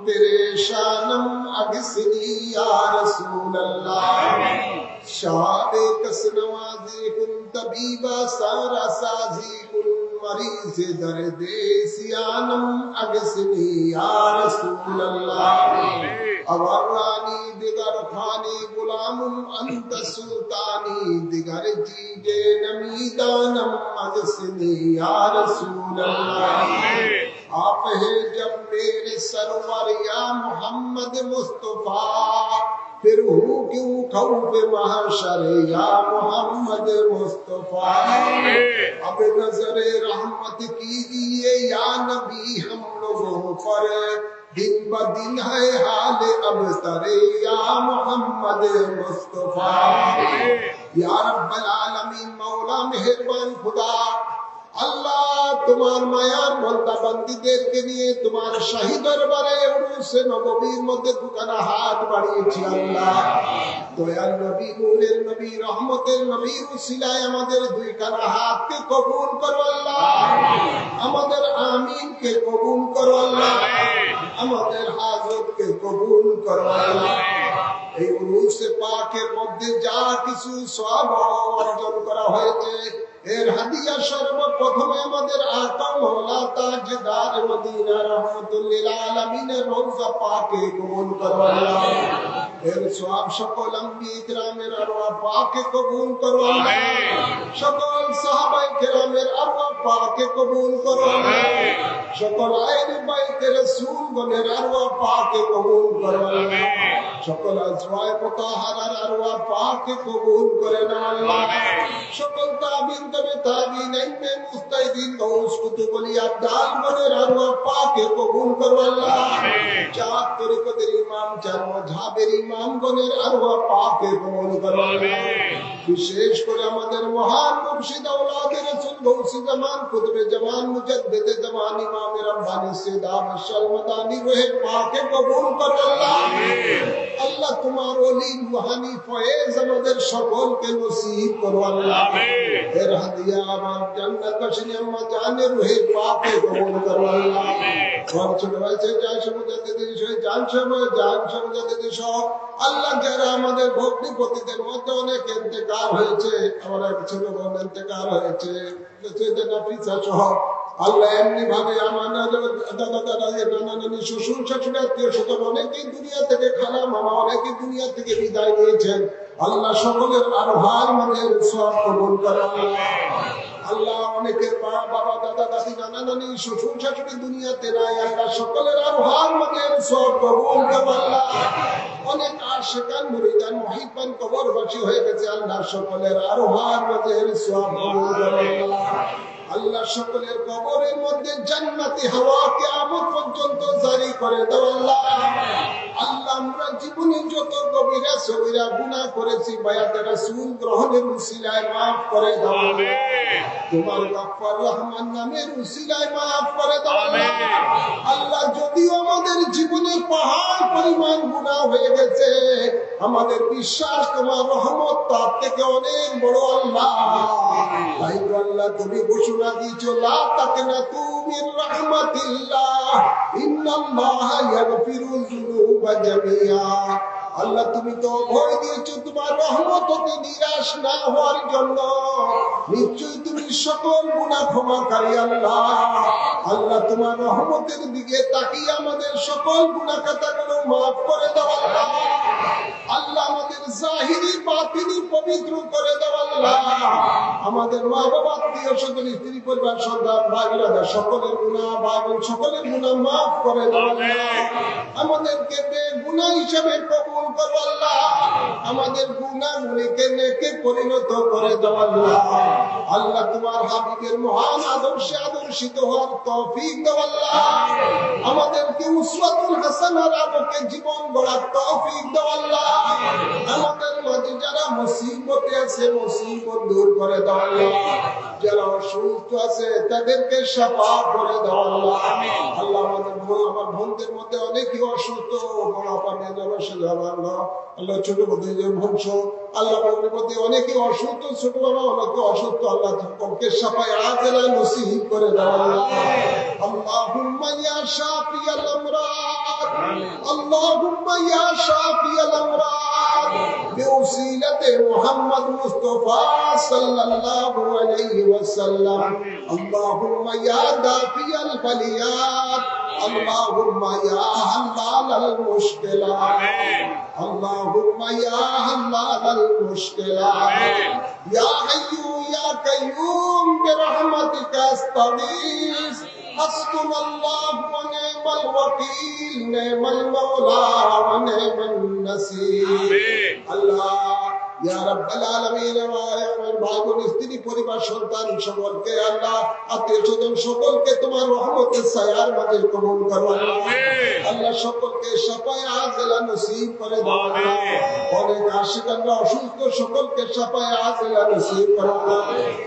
[SPEAKER 3] پریشانم اگسنی یا رسول اللہ شاد کس نوازی کن طبیبہ سارا سازی کن مریض درد سیانم اگسنی یا رسول اللہ اورانی دیگر خانی غلام انت سلطانی دیگر جیجے نمیدانم اگسنی یا رسول اللہ آپ ہیں جب میرے سرور یا محمد مصطفیٰ پھر ہوں کیوں خوف محشر یا محمد مصطفیٰ اب نظر رحمت کیجیے یا نبی ہم لوگوں پر دن بدن ہے حال ابتر یا محمد مصطفیٰ یا رب العالمین مولا مہربان خدا আল্লাহ তোমার মায়ার বান্দা বান্দীদেরকে নিয়ে তোমার শাহী দরবারে উরুসে নববীর মধ্যে দুখানা হাত বাড়িয়েছি আল্লাহ দয়াল নবী নূরের নবী রহমতের নবীর উসিলায় আমাদের দুইখানা হাতকে কবুল করো আল্লাহ আমাদের আমিনকে কবুল করো আল্লাহ আমাদের হাজতকে কবুল করো আল্লাহ এই উরুসে পাকের মধ্যে যা কিছু সওয়াব অর্জন করা হয়েছে এর হাদিয়া সর্বপ্রথমে আমাদের আকা মাওলা তাজদার মদিনা রহমাতুল লিল আলামিনের রওজা পাকে কবুল করো আল্লাহ এর সওয়াব সকল আম্বিয়া কিরামের আরওয়াহ পাকে কবুল করো আল্লাহ সকল সাহাবায়ে কিরামের আরওয়াহ পাকে কবুল করো আল্লাহ সকল আহলে বাইতে রাসূলগণের আরওয়াহ পাকে কবুল করো আল্লাহ সকল আজওয়ায়ে মুতাহহারার আরওয়াহ পাকে কবুল করে নাও আল্লাহ সকল তাবিঈন তাবিঈন ইলমে মুস্তাহিদিন গাউস কুতুব ওলি আবদাল গণের আরওয়াহ পাকে কবুল করো আল্লাহ চার তরিকতের ইমাম চার মাযহাবের ইমামগণের আরওয়াহ পাকে কবুল করো আল্লাহ বিশেষ করে আমাদের মহান মুর্শিদ আওলাদ রাসূল গৌসে জামান কুতুবে জামান মুজাদ্দিদে জামান ইমাম রব্বানী সৈয়দ আহমদ শাহ মাদানী রহে পাকে কবুল করো আল্লাহ আল্লাহ তোমার ওলি রুহানি ফয়েজ আমাদের সকলকে নসিব করো আল্লাহ এর হাদিয়া আমার জান্নাতবাসী আম্মা জানের রহে পাকে কবুল করো আল্লাহ আমার ছোট ভাই সে জান মুজাদ্দিদ সে জান মুজাদ্দিদ সব আল্লাহ যারা আমাদের ভগ্নিপতিদের মধ্যে অনেক ইন্তেকাল হয়েছে আমার এক ছোট বোন ইন্তেকাল হয়েছে নাফিসা সহ আল্লাহ এমনি ভাবে আমার দাদা নানা নানি শ্বশুর শাশুড়ি আত্মীয় স্বজন অনেকেই দুনিয়া থেকে খালা মামা অনেকেই দুনিয়া থেকে বিদায় নিয়েছেন আল্লাহ সকলের আরোহার মনের সওয়াব কবুল করো আল্লাহ অনেকের বাবা দাদা দাদি নানা নানি শ্বশুর শাশুড়ি দুনিয়াতে নাই আল্লাহ সকলের আরোহার মনের সওয়াব কবুল করো আল্লাহ অনেক আশিকান মুরিদান মুহিব্বান কবরবাসী হয়ে গেছে আল্লাহ সকলের আরোহার মনের সওয়াব কবুল করো আল্লাহ সকলের কবরের মধ্যে জান্নাতি হাওয়া কিয়ামত পর্যন্ত জারি করে দাও আল্লাহ আল্লাহ আমরা জীবনে যত কবিরা সগীরা গুনাহ করেছি বায়াতে রাসূল গ্রহণের উসিলায় maaf করে দাও আমিন তোমার গফফার রহমান নামের উসিলায় maaf করে দাও আমিন আল্লাহ যদিও আমাদের জীবনে পাহাড় পরিমাণ গুনাহ হয়ে গেছে আমাদের বিশ্বাস তোমার রহমত তার থেকে অনেক বড় আল্লাহ তাই আল্লাহ তুমি বসু ঘোষণা দিয়েছো লা তাকনাতু মির রাহমাতিল্লাহ ইন্নাল্লাহা ইয়াগফিরুয যুনুবা জামিআ। আল্লাহ তুমি তো ভয় দিয়েছো তোমার রহমত হতে নিরাশ না হওয়ার জন্য। নিশ্চয়ই তুমি সকল গুনাহ ক্ষমাকারী আল্লাহ। আল্লাহ তোমার রহমতের দিকে তাকিয়ে আমাদের সকল গুনাহ খাতাগুলো মাফ করে দাও আল্লাহ। আল্লাহ আমাদের জাহিরি বাতিনি পবিত্র করে দাও আল্লাহ। আমাদের মা বাবা আত্মীয় স্বজন স্ত্রী পরিবার সন্তান ভাই বোনেরা সকলের গুনাহ ভাই বোন সকলের গুনাহ মাফ করে দাও আল্লাহ। আমাদেরকে বেগুনাহ হিসেবে কবুল করো আল্লাহ। আমাদের গুনাহগুলিকে নেকে পরিণত করে দাও আল্লাহ। আল্লাহ তোমার হাবিবের মহান আদর্শে আদর্শিত হওয়ার তৌফিক দাও আল্লাহ। আমাদেরকে উসওয়াতুল হাসানার আলোকে জীবন গড়ার তৌফিক দাও আল্লাহ। আমাদের মাঝে যারা মুসিবতে আছে মুসিবত দূর করে দাও আল্লাহ। যারা অসুস্থ আছে তাদেরকে শিফা করে দাও আল্লাহ। আল্লাহ আমার বোনদের মধ্যে অনেকেই অসুস্থ আল্লাহ ছোট মধ্যে বংশ আল্লাহ মধ্যে অনেকে অসুস্থ ছোট বাবা অনেকে অসুস্থ আল্লাহ সকলকে শিফায়ে আজেলা নসিব করে দাও আল্লাহ। আল্লাহুম্মা ইয়া শাফিয়াল আমরাদ আল্লাহুম্মা ইয়া শাফিয়াল আমরাদ বিউসিলাতে মুহাম্মদ মুস্তাফা সাল্লাল্লাহু আলাইহি ওয়াসাল্লাম। আল্লাহুম্মা ইয়া দাফিয়াল বালিয়াত আল্লাহুম্মা ইয়া হাল্লাল মুশকিলাত আল্লাহুম্মা ইয়া হাল্লাল মুশকিলাত ইয়া হাইয়্যু ইয়া কাইয়্যুম বিরহমাতিকা আস্তাগীস হাসবুনাল্লাহু ওয়া নি'মাল ওয়াকিল নি'মাল মাওলা ওয়া নি'মান নাসীর। আল্লাহ ইয়া রাব্বাল আলামিন আমার ভাই বোন স্ত্রী পরিবার সন্তান সকলকে আল্লাহ আত্মীয় স্বজন সকলকে তোমার রহমতের ছায়ার মাঝে কবুল করো আল্লাহ। আল্লাহ সকলকে শিফায়ে আজেলা নসিব করে দাও আল্লাহ। অনেক আশিক আল্লাহ অসুস্থ সকলকে শিফায়ে আজেলা নসিব করো আল্লাহ।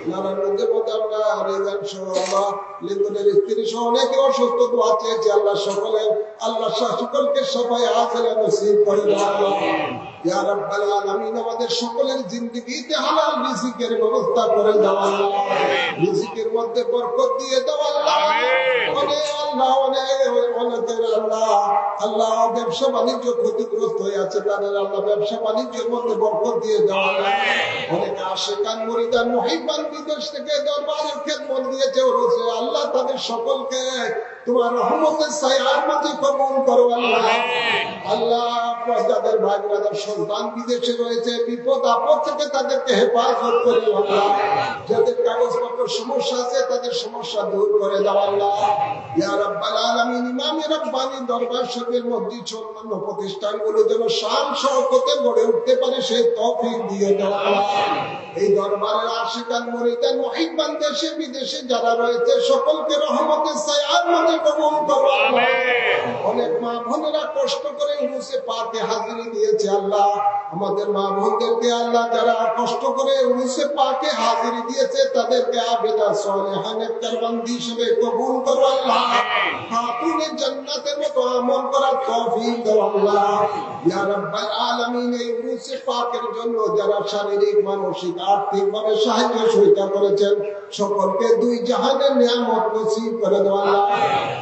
[SPEAKER 3] নারায়ণগঞ্জের মধ্যে আমরা রেজান সহ আল্লাহ লিঙ্গনের স্ত্রী সহ অনেকে অসুস্থ দোয়া চেয়েছি আল্লাহ সকলে আল্লাহ সকলকে শিফায়ে আজেলা নসিব করে দাও আল্লাহ। ইয়া রাব্বাল আলামিন আমাদের সকলের জিন্দেগিতে হালাল রিজিকের ব্যবস্থা করে দাও আল্লাহ। রিজিকের মধ্যে বরকত দিয়ে দাও আল্লাহ। অনেকের আল্লাহ আল্লাহ ব্যবসা বাণিজ্য ক্ষতিগ্রস্ত হয়ে আছে তাদের আল্লাহ ব্যবসা বাণিজ্যের মধ্যে বরকত দিয়ে দাও আল্লাহ। অনেকে আশিকান মুরিদান মুহিব্বান বিদেশ থেকে দরবারের খেদমত দিয়েছে রয়েছে আল্লাহ তাদের সকলকে তোমার রহমতের ছায়ার মাঝে কবুল করো আল্লাহ। আল্লাহ যাদের ভাই ব্রাদার সন্তান বিদেশে রয়েছে বিপদ আপদ থেকে তাদেরকে হেফাজত করে আল্লাহ। যাদের কাগজপত্র সমস্যা আছে তাদের সমস্যা দূর করে দাও আল্লাহ। ইয়া রাব্বাল আলামিন ইমামে রাব্বানি দরবার শরীফের মসজিদ অন্যান্য প্রতিষ্ঠানগুলো যেন শান শওকতে গড়ে উঠতে পারে সেই তৌফিক দিয়ে দাও আল্লাহ। এই দরবারের আশিকান মুরিদান মুহিব্বান দেশে বিদেশে যারা রয়েছে সকলকে রহমতের ছায়ার মাঝে কবুল করো আল্লাহ। অনেক মা বোনেরা কষ্ট করে উরুসে পাকে হাজিরি দিয়েছে আল্লাহ। আমাদের মা বোনদেরকে আল্লাহ যারা কষ্ট করে উরুসে পাকে হাজিরি দিয়েছে তাদেরকে আবেদা সালেহা নেককার বান্দি হিসেবে কবুল করো আল্লাহ। খাতুনে জান্নাতের মতো আমল করার তৌফিক দাও আল্লাহ। ইয়া রাব্বাল আলামিন এই উরুসে পাকের জন্য যারা শারীরিক মানসিক আর্থিকভাবে সাহায্য সহযোগিতা করেছেন সকলকে দুই জাহানের নিয়ামত নসিব করে দাও আল্লাহ।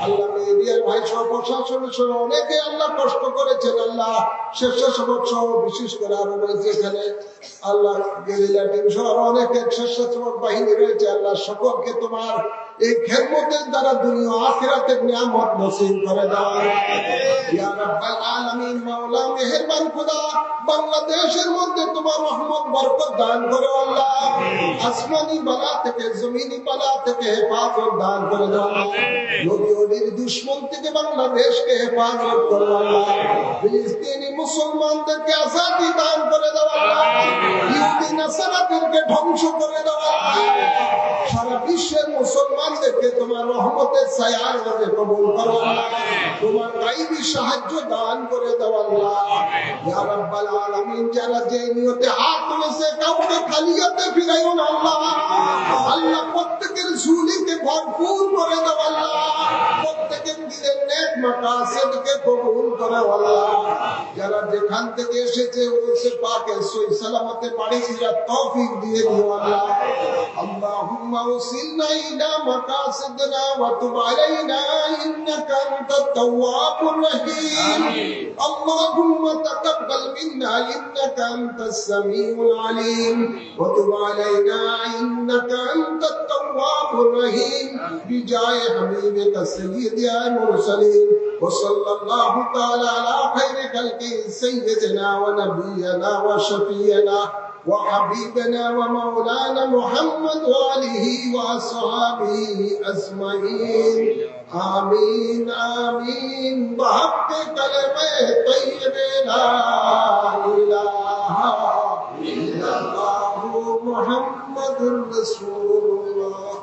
[SPEAKER 3] আল্লাহ মিডিয়ার ভাই সহ প্রশাসনের সহ অনেকে আল্লাহ কষ্ট করেছেন আল্লাহ। স্বেচ্ছাসেবক সহ বিশেষ করে আরো রয়েছে এখানে আল্লাহ গেরিলা টিম সহ অনেকে স্বেচ্ছাসেবক বাহিনী রয়েছে আল্লাহ সকলকে তোমার এই খেদমতের দ্বারা দুনিয়া আখিরাতের নিয়ামত নসিব করে দাও ইয়া রাব্বাল আলামিন। মাওলা মেহেরবান খোদা বাংলাদেশের মধ্যে তোমার রহমত বরকত দান করো আল্লাহ। আসমানি বালা থেকে জমিনি বালা থেকে হেফাজত দান করে দাও আল্লাহ। নবী ওলির দুশমন থেকে বাংলাদেশকে হেফাজত করো আল্লাহ। ফিলিস্তিনি মুসলমানদেরকে আজাদি দান করে দাও আল্লাহ। ইহুদি নাসারাদেরকে ধ্বংস করে দাও আল্লাহ। সারা বিশ্বের মুসলমানদেরকে তোমার রহমতের ছায়ার মধ্যে কবুল করো আল্লাহ। তোমার গায়বী সাহায্য দান করে দাও আল্লাহ। ইয়া রাব্বাল আলামিন যারা যে নিয়তে হাত তুলেছে কাউকে খালি হাতে ফিরাইও না আল্লাহ। আল্লাহ প্রত্যেকের ঝুলিকে ভরপুর করে দাও আল্লাহ। প্রত্যেকের দিলের নেক মাকাসিদকে কবুল করো আল্লাহ। যারা যেখান থেকে এসেছে উরুসে পাকে সহি সালামতে বাড়ি ফেরার তৌফিক দিয়ে দিও আল্লাহ। আল্লাহুম্মা ওসিলনা ইলা মাকাসিদনা ওয়া তুব আলাইনা ইন্নাকা আনতাত তাওয়াবুর রহিম। আল্লাহুম্মা তাকাব্বাল মিন্না ইন্নাকা আনতাস সামিউল আলিম ওয়া তুব আলাইনা ইন্নাকা আনতাত তাওয়াবুর রহিম বিজায়ে হাবিবিকা সাইয়্যিদিল মুরসালিন ওয়া সাল্লাল্লাহু তাআলা আলা খায়রি খালকি সাইয়্যিদিনা ওয়া নাবিয়্যিনা ওয়া শাফিয়িনা وحبيبنا ومولانا محمد وآله وأصحابه أجمعين آمين آمين بحق كلمة طيبة لا إله إلا الله محمد رسول الله